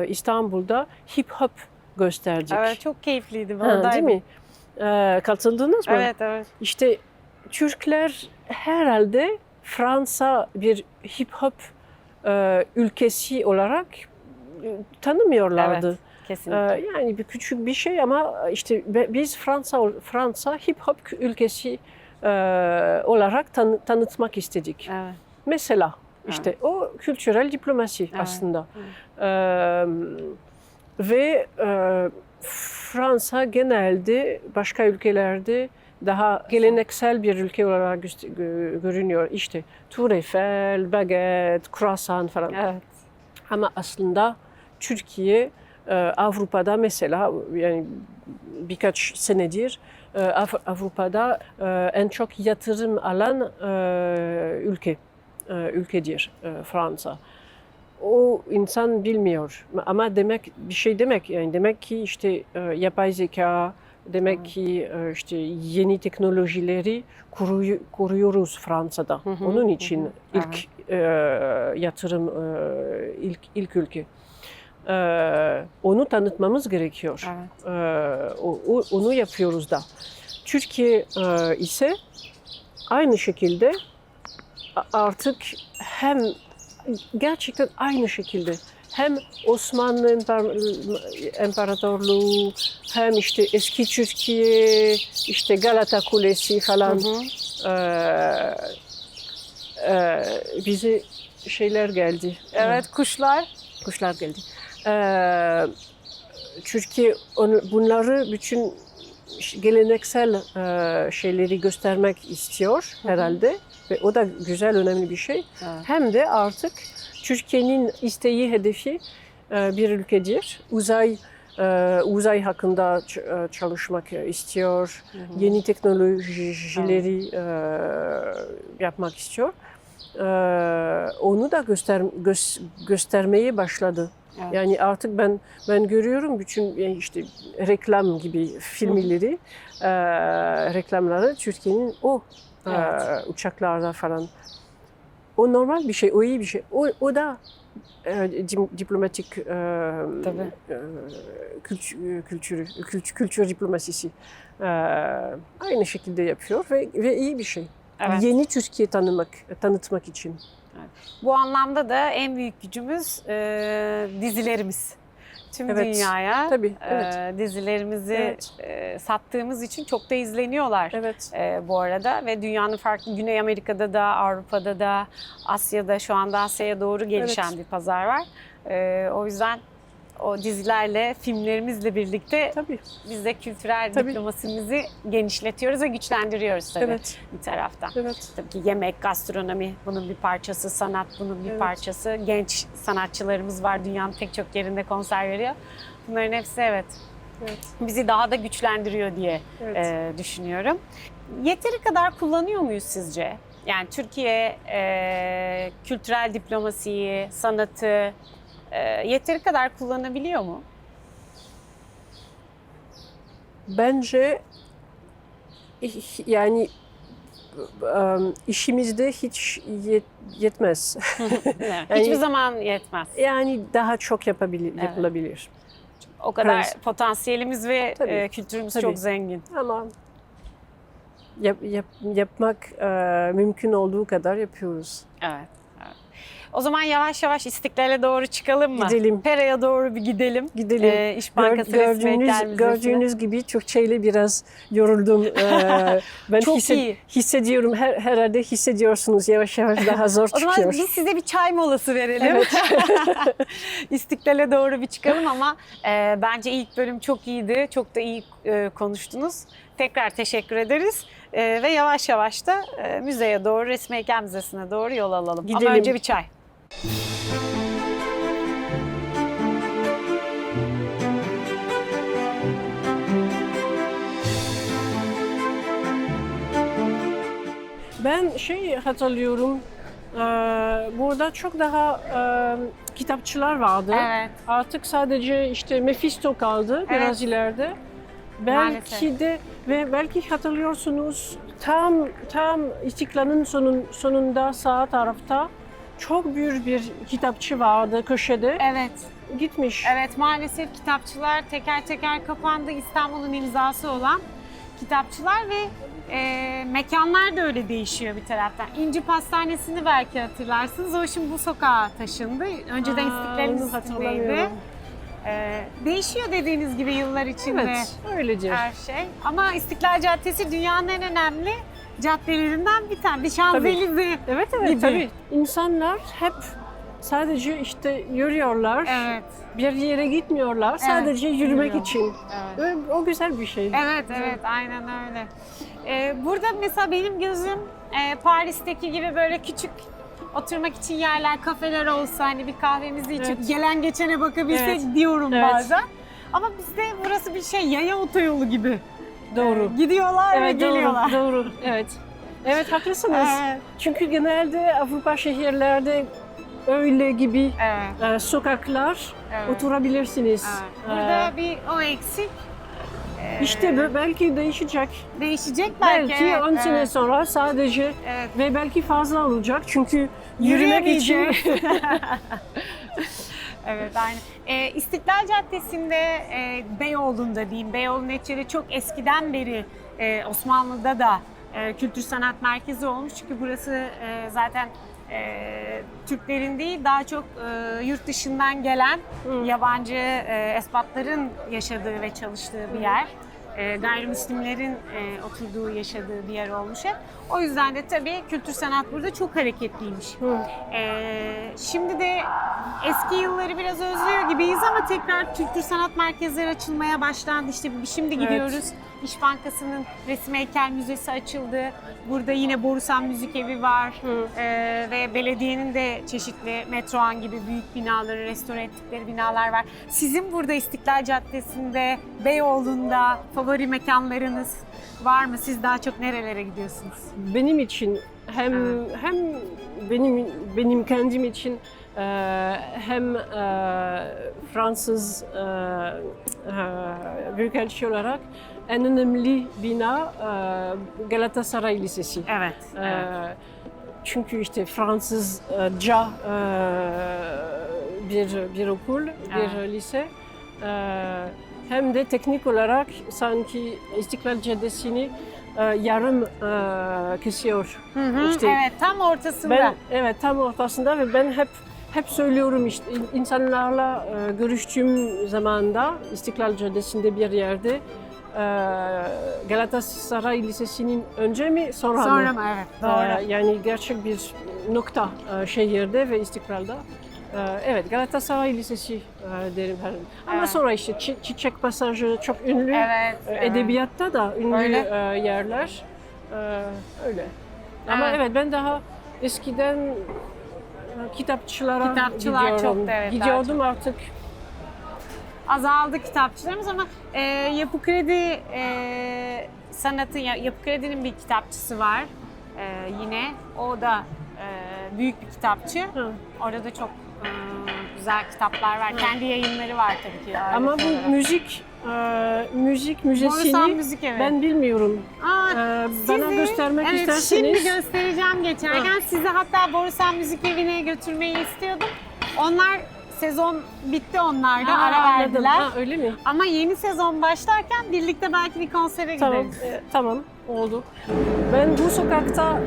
İstanbul'da hip hop gösterdik. Evet, çok keyifliydi. Değil mi? Katıldınız mı? Evet, evet. İşte Türkler herhalde Fransa bir hip hop ülkesi olarak tanımıyorlardı. Evet, kesinlikle. Yani bir küçük bir şey ama işte biz Fransa hip hop ülkesi olarak tanıtmak istedik. Evet. Mesela işte o kültürel diplomasi aslında. Ve Fransa genelde başka ülkelerde daha geleneksel bir ülke olarak görünüyor. İşte Tour Eiffel, baguette, croissant falan. Evet. Ama aslında Türkiye Avrupa'da mesela yani birkaç senedir Avrupa'da en çok yatırım alan ülkedir Fransa. O insan bilmiyor ama demek yani demek ki işte yapay zeka demek ki işte yeni teknolojileri kuruyoruz Fransa'da. Onun için ilk yatırım ilk ülke. Onu tanıtmamız gerekiyor. Evet. Onu yapıyoruz da. Türkiye ise aynı şekilde artık hem gerçekten aynı şekilde hem Osmanlı İmparatorluğu hem işte eski Türkiye, işte Galata Kulesi falan bize şeyler geldi. Evet, kuşlar. Kuşlar geldi. Türkiye bunları bütün geleneksel şeyleri göstermek istiyor herhalde ve o da güzel, önemli bir şey. Evet. Hem de artık Türkiye'nin isteği, hedefi bir ülkedir. Uzay hakkında çalışmak istiyor, yeni teknolojileri yapmak istiyor. Onu da göstermeye başladı. Evet. Yani artık ben görüyorum bütün işte reklam gibi filmleri, reklamları Türkiye'nin uçaklarda falan. O normal bir şey, o iyi bir şey. O da diplomatik kültür diplomasisi aynı şekilde yapıyor ve iyi bir şey. Evet. Yeni Türkiye tanıtmak için. Bu anlamda da en büyük gücümüz dizilerimiz. Tüm dünyaya tabii, evet. Dizilerimizi sattığımız için çok da izleniyorlar Evet. Bu arada. Ve dünyanın farklı, Güney Amerika'da da, Avrupa'da da, Asya'da, şu anda Asya'ya doğru gelişen bir pazar var. O yüzden o dizilerle, filmlerimizle birlikte biz de kültürel diplomasimizi genişletiyoruz ve güçlendiriyoruz tabii bir taraftan. Evet. Tabii ki yemek, gastronomi bunun bir parçası, sanat bunun bir parçası. Genç sanatçılarımız var, dünyanın pek çok yerinde konser veriyor. Bunların hepsi bizi daha da güçlendiriyor diye düşünüyorum. Yeteri kadar kullanıyor muyuz sizce? Yani Türkiye kültürel diplomasiyi, sanatı yeteri kadar kullanabiliyor mu? Bence yani işimizde hiç yetmez. Yani, hiçbir zaman yetmez. Yani daha çok yapılabilir. O kadar potansiyelimiz ve kültürümüz çok zengin. Ama yapmak mümkün olduğu kadar yapıyoruz. Evet. O zaman yavaş yavaş İstiklal'e doğru çıkalım mı? Gidelim. Pera'ya doğru bir gidelim. İş Bankası gördüğünüz gibi Türkçeyle biraz yoruldum. Ben çok iyi. Hissediyorum. Herhalde hissediyorsunuz yavaş yavaş daha zor çıkıyor. O zaman biz size bir çay molası verelim. Evet. İstiklal'e doğru bir çıkalım ama bence ilk bölüm çok iyiydi. Çok da iyi konuştunuz. Tekrar teşekkür ederiz. Ve yavaş yavaş da müzeye doğru, Resmi Heykel Müzesi'ne doğru yol alalım. Gidelim. Ama önce bir çay. Ben hatırlıyorum, burada çok daha kitapçılar vardı. Evet. Artık sadece işte Mephisto kaldı biraz ileride. Belki de ve belki hatırlıyorsunuz tam İstiklal'in sonunda sağ tarafta çok büyük bir kitapçı vardı köşede. Evet. Gitmiş. Evet, maalesef kitapçılar teker teker kapandı. İstanbul'un imzası olan kitapçılar ve mekanlar da öyle değişiyor bir taraftan. İnci Pastanesi'ni belki hatırlarsınız. O şimdi bu sokağa taşındı. Önceden İstiklal'in üstündeydi. Değişiyor dediğiniz gibi yıllar içinde. Evet, öyledir. Her şey. Ama İstiklal Caddesi dünyanın en önemli caddelerinden bir tane. Bir Şanzelize. Evet, gibi. tabii. İnsanlar hep sadece işte yürüyorlar. Evet. Bir yere gitmiyorlar. Sadece yürümek için. Evet. O güzel bir şey. Evet, aynen öyle. Burada mesela benim gözüm Paris'teki gibi böyle küçük oturmak için yerler, kafeler olsa, hani bir kahvemizi içip gelen geçene bakabilsek diyorum bazen. Ama bizde burası bir yaya otoyolu gibi. Doğru. Gidiyorlar ve geliyorlar. Doğru. Evet. Evet, haklısınız. Çünkü genelde Avrupa şehirlerde öyle gibi sokaklar oturabilirsiniz. Burada bir o eksik. İşte belki değişecek. Değişecek belki. 10 sene sonra sadece ve belki fazla olacak çünkü yürümek için. Evet, aynen. İstiklal Caddesi'nde, Beyoğlu'nda diyeyim, Beyoğlu neticede çok eskiden beri Osmanlı'da da kültür sanat merkezi olmuş. Çünkü burası zaten Türklerin değil, daha çok yurt dışından gelen yabancı espatların yaşadığı ve çalıştığı bir yer. Gayrimüslimlerin oturduğu, yaşadığı bir yer olmuş hep. O yüzden de tabii kültür sanat burada çok hareketliymiş. Şimdi de eski yılları biraz özlüyor gibiyiz ama tekrar kültür sanat merkezleri açılmaya başlandı. İşte şimdi gidiyoruz. İş Bankası'nın resim heykel müzesi açıldı. Burada yine Borusan Müzik Evi var. Ve belediyenin de çeşitli Metrohan gibi büyük binaları, restore ettikleri binalar var. Sizin burada İstiklal Caddesi'nde, Beyoğlu'nda favori mekanlarınız var mı? Siz daha çok nerelere gidiyorsunuz? Benim için hem benim kendim için hem Fransız büyükelçi olarak en önemli bina Galatasaray Lisesi. Evet. Çünkü işte Fransızca bir okul, bir lise. Hem de teknik olarak sanki İstiklal Caddesi'ni yarım kesiyor. İşte evet, tam ortasında. Tam ortasında ve ben hep söylüyorum işte insanlarla görüştüğüm zamanda İstiklal Caddesi'nde bir yerde Galatasaray Lisesi'nin önce mi sonra mı? Sonra mı? Evet, doğru. Yani gerçek bir nokta şehirde ve İstiklal'da. Evet, Galatasaray Lisesi derim her. Ama sonra işte Çiçek Pasajı çok ünlü. Evet, Edebiyatta da ünlü yerler. Öyle. Ama evet ben daha eskiden kitapçılara gidiyorum. Gidiyordum artık. Azaldı kitapçılarımız ama Yapı Kredi Yapı Kredi'nin bir kitapçısı var yine. O da büyük bir kitapçı. Orada da çok güzel kitaplar var. Kendi yayınları var tabii ki. Ama bu müzik müzesini Müzik Evi. ben bilmiyorum. Bana göstermek isterseniz. Şimdi göstereceğim geçerken. Sizi hatta Borusan Müzik Evi'ne götürmeyi istiyordum. Onlar sezon bitti, onlar da ara verdiler. Öyle mi? Ama yeni sezon başlarken birlikte belki bir konsere gideriz. Tamam, oldu. Ben bu sokakta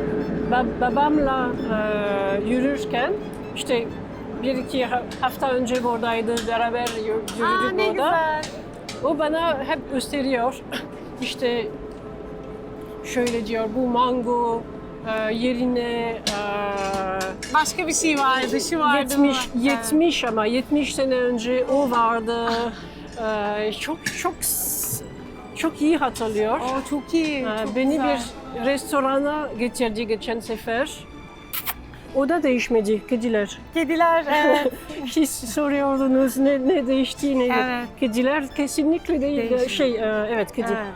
babamla yürürken işte bir iki hafta önce buradaydı, beraber yürüdük ne orada. güzel. O bana hep gösteriyor. İşte şöyle diyor, bu mango yerine başka bir şey vardı, şu vardı. 70 ama 70 sene önce o vardı. Çok iyi hatırlıyor. Çok iyi. Çok Beni güzel. bir restorana getirdi geçen sefer. O da değişmedi, kediler. Kediler, evet. Siz soruyordunuz ne değişti, ne Evet. Kediler kesinlikle değil. Evet kedi. Evet.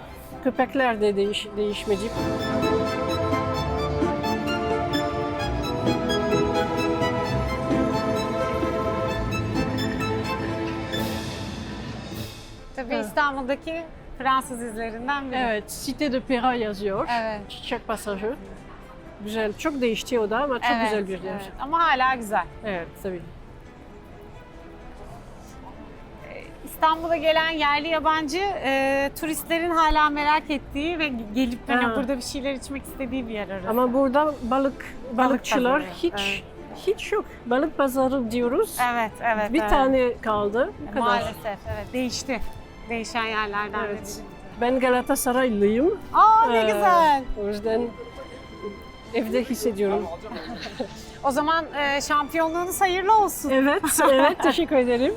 Köpekler de değişmedi. Tabii İstanbul'daki Fransız izlerinden biri. Evet, Cité de Pera yazıyor. Evet. Çiçek Pasajı. Güzel, çok değişti o da ama çok güzel bir yer. Evet. Ama hala güzel. Evet, tabii. İstanbul'a gelen yerli yabancı turistlerin hala merak ettiği ve gelip burada bir şeyler içmek istediği bir yer orası. Ama burada balıkçılar pazarı, hiç yok. Balık pazarı diyoruz. Evet. Bir tane kaldı. Bu kadar. Maalesef, evet. Değişti. Değişen yerlerden biri. Ben Galatasaraylıyım. Ne güzel. O yüzden evde hissediyorum. O zaman şampiyonluğunuz hayırlı olsun. Evet, teşekkür ederim.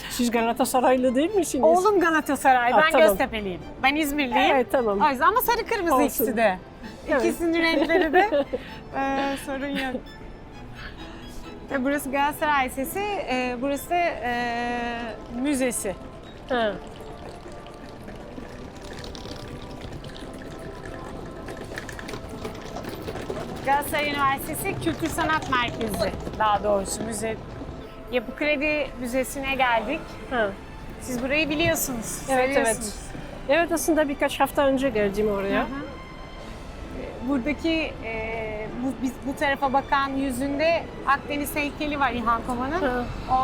Siz Galatasaraylı değil misiniz? Oğlum Galatasaray, ben tamam. Göztepe'liyim. Ben İzmirliyim. Evet, tamam. O yüzden ama sarı kırmızı Olsun. ikisi de. Evet. İkisinin renkleri de sorun yok. Ve burası Galatasaray Lisesi, burası müzesi. Ha. Galatasaray Üniversitesi Kültür Sanat Merkezi, daha doğrusu müze. Yapı Kredi Müzesi'ne geldik. Ha. Siz burayı biliyorsunuz, Evet. seviyorsunuz. Evet, aslında birkaç hafta önce geldim oraya. Hı hı. Buradaki bu tarafa bakan yüzünde Akdeniz heykeli var İlhan Koma'nın. Hı. O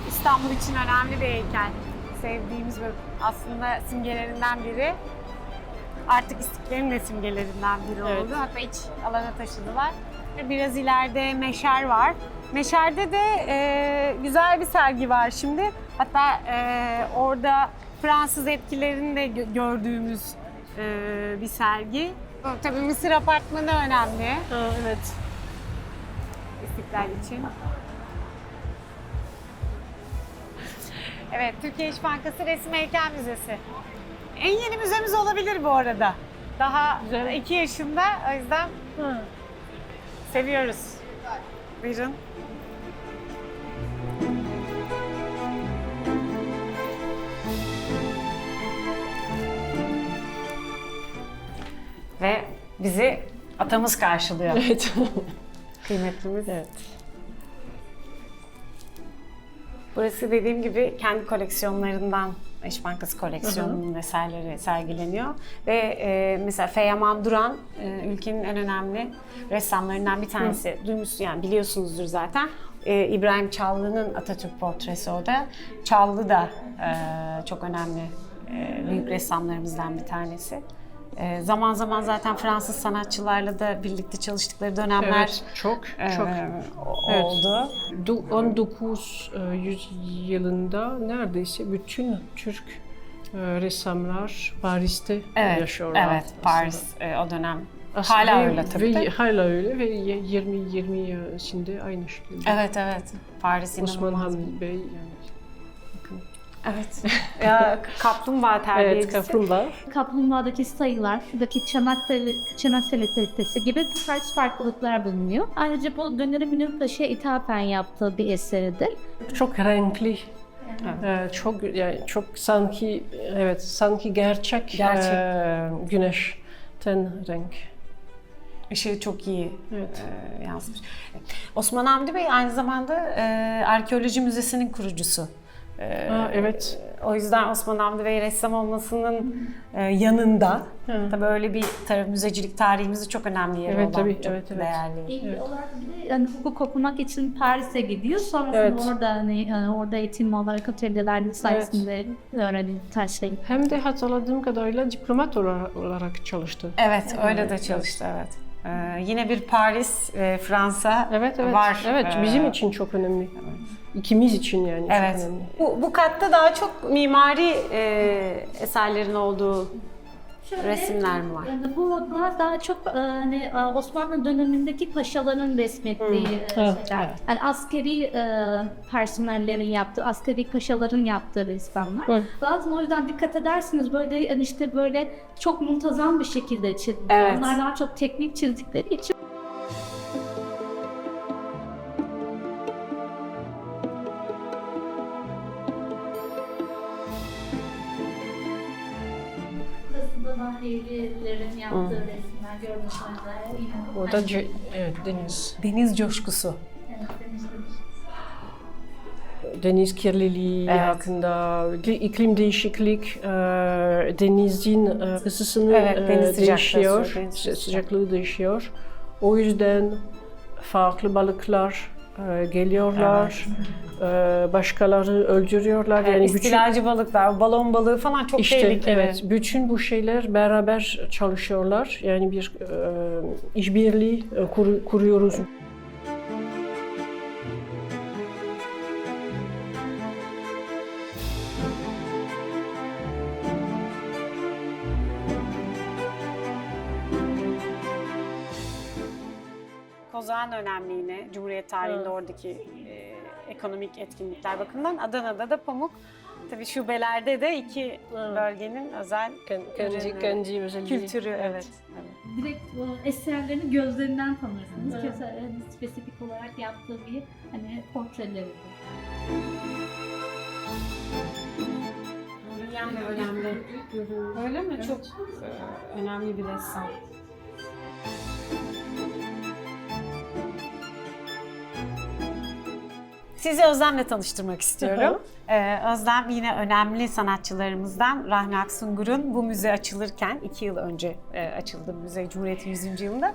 İstanbul için önemli bir heykel. Sevdiğimiz ve aslında simgelerinden biri. Artık İstiklal'in de simgelerinden biri oldu. Evet. Hatta iç alana taşıdılar. Biraz ileride Meşer var. Meşer'de de güzel bir sergi var şimdi. Hatta orada Fransız etkilerini de gördüğümüz bir sergi. Tabii Mısır Apartmanı önemli. Evet. İstiklal için. Evet, Türkiye İş Bankası Resim Heykel Müzesi. En yeni müzemiz olabilir bu arada. Daha Güzel. 2 yaşında, o yüzden seviyoruz. Buyurun. Ve bizi atamız karşılıyor. Evet. Kıymetlimiz. Evet. Burası dediğim gibi kendi koleksiyonlarından, İş Bankası koleksiyonunun eserleri sergileniyor. Ve mesela Feyaman Duran ülkenin en önemli ressamlarından bir tanesi. Yani biliyorsunuzdur zaten. İbrahim Çallı'nın Atatürk portresi o da. Çallı da çok önemli büyük ressamlarımızdan bir tanesi. Zaman zaman zaten Fransız sanatçılarla da birlikte çalıştıkları dönemler Evet, çok. oldu. 19. Yüzyılında neredeyse bütün Türk ressamlar Paris'te yaşıyorlar. Evet, Paris o dönem. Aslında Hala öyle tabii de. Hala öyle ve 20 içinde aynı şekilde. Evet. Paris Osman inanılmaz. Hamdi Bey yani. Evet. Ya, kaplumbağa terbiyecisi. Evet, kaplumbağa. Kaplumbağadaki sayılar, şuradaki Çanakkale Teritesi gibi birkaç farklılıklar bulunuyor. Ayrıca bu Döner'in Münirtaş'a ithafen yaptığı bir eseridir. Çok renkli. Çok yani çok sanki gerçek. Güneşten renk. Işığı çok iyi Evet. yansımış. Osman Hamdi Bey aynı zamanda Arkeoloji Müzesi'nin kurucusu. Evet. O yüzden Osman Hamdi Bey ressam olmasının yanında tabii öyle bir müzecilik tarihimizde çok önemli yeri olan, tabii, çok evet. değerli. İlk olarak bir de yani hukuk okumak için Paris'e gidiyor. Sonrasında Evet. orada eğitim olarak atölyeler sayesinde öğrenip taşlayıp. Hem de hatırladığım kadarıyla diplomat olarak çalıştı. Evet, öyle de çalıştı, evet. Yine bir Paris, Fransa Evet. var. Evet, bizim için çok önemli. İkimiz için yani Evet. çok önemli. Bu katta daha çok mimari eserlerin olduğu resimler mi var? Yani bu daha çok hani Osmanlı dönemindeki paşaların resmettiği şeyler. Yani askeri personellerin yaptığı, askeri paşaların yaptığı resimler. Bazen o yüzden dikkat edersiniz böyle yani işte böyle çok muntazam bir şekilde çizdiler. Evet. Onlar daha çok teknik çizdikleri için. Burası da Nahriyelilerin yaptığı resimler gördüğünüz yine. Orada deniz. Deniz coşkusu. Evet, Deniz kirliliği Evet. hakkında, iklim değişiklik, denizin ısısını deniz sıcaklığı, değişiyor, su, deniz sıcaklığı değişiyor. O yüzden farklı balıklar geliyorlar, başkaları öldürüyorlar. Yani Yani istilacı balıklar, balon balığı falan çok tehlikeli. evet, bütün bu şeyler beraber çalışıyorlar. Yani bir işbirliği kuruyoruz. Kozağın önemli yine Cumhuriyet tarihinde oradaki ekonomik etkinlikler bakımından. Adana'da da pamuk. Tabii şubelerde de iki bölgenin özel Kendi özelliği. kültürü. Evet. direkt eserlerini gözlerinden tanırsınız. Mesela spesifik olarak yaptığı bir hani portreleri. William de önemli. Öyle mi? Çok önemli bir ressam. Sizi Özlem'le tanıştırmak istiyorum. Özlem yine önemli sanatçılarımızdan Rahmi Aksungur'un bu müze açılırken 2 yıl önce açıldı müze Cumhuriyet'in 100. yılında.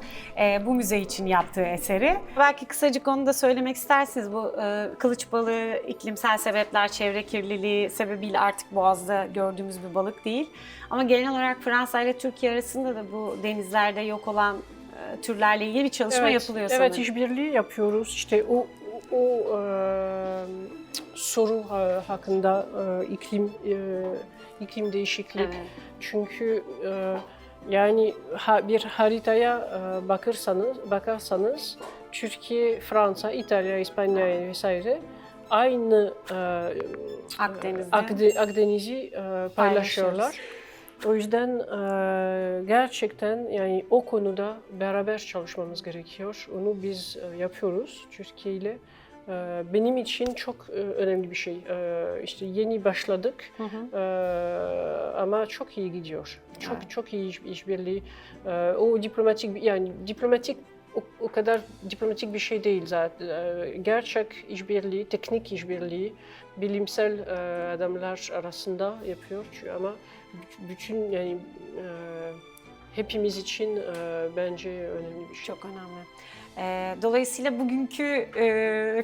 Bu müze için yaptığı eseri. Belki kısacık onu da söylemek istersiniz. Bu kılıç balığı iklimsel sebepler, çevre kirliliği sebebiyle artık Boğaz'da gördüğümüz bir balık değil. Ama genel olarak Fransa ile Türkiye arasında da bu denizlerde yok olan türlerle ilgili bir çalışma yapılıyor sanırım. Evet, işbirliği yapıyoruz. İşte o soru hakkında iklim değişiklik. Evet. Çünkü yani bir haritaya bakarsanız Türkiye, Fransa, İtalya, İspanya vesaire aynı Akdeniz'i paylaşıyorlar. O yüzden gerçekten yani o konuda beraber çalışmamız gerekiyor. Onu biz yapıyoruz Türkiye ile. Benim için çok önemli bir şey. İşte yeni başladık ama çok iyi gidiyor. Çok iyi işbirliği. O diplomatik o kadar diplomatik bir şey değil zaten. Gerçek işbirliği, teknik işbirliği, bilimsel adamlar arasında yapıyor. Ama bütün yani hepimiz için bence önemli bir şey. Çok önemli. Dolayısıyla bugünkü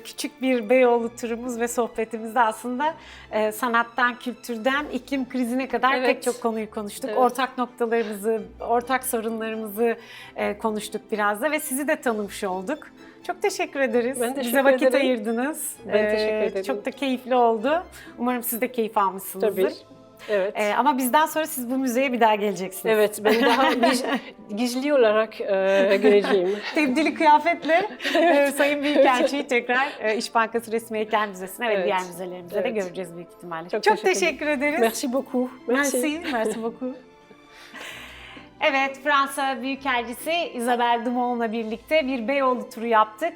küçük bir Beyoğlu turumuz ve sohbetimizde aslında sanattan, kültürden, iklim krizine kadar pek çok konuyu konuştuk. Evet. Ortak noktalarımızı, ortak sorunlarımızı konuştuk biraz da ve sizi de tanımış olduk. Çok teşekkür ederiz. Ben teşekkür Bize vakit ederim. ayırdınız. Ben teşekkür ederim. Çok da keyifli oldu. Umarım siz de keyif almışsınızdır. Tabii. Evet. Ama bizden sonra siz bu müzeye bir daha geleceksiniz. Evet, ben daha gizli olarak geleceğim. Tebdili kıyafetle Sayın Büyükelçi'yi tekrar İş Bankası Resmi Heykel Müzesi'ne ve Evet. diğer müzelerimizde de Evet. göreceğiz büyük ihtimalle. Çok Çok teşekkür teşekkür ederiz. Merci beaucoup. Merci beaucoup. Evet, Fransa Büyükelçisi Isabelle Dumont'la birlikte bir Beyoğlu turu yaptık.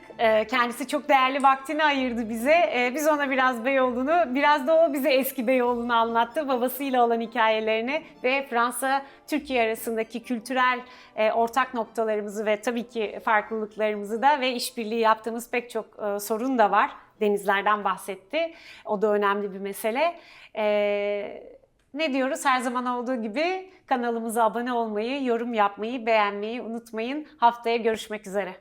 Kendisi çok değerli vaktini ayırdı bize. Biz ona biraz Beyoğlu'nu, biraz da o bize eski Beyoğlu'nu anlattı. Babasıyla olan hikayelerini ve Fransa-Türkiye arasındaki kültürel ortak noktalarımızı ve tabii ki farklılıklarımızı da ve işbirliği yaptığımız pek çok sorun da var. Denizlerden bahsetti. O da önemli bir mesele. Ne diyoruz? Her zaman olduğu gibi kanalımıza abone olmayı, yorum yapmayı, beğenmeyi unutmayın. Haftaya görüşmek üzere.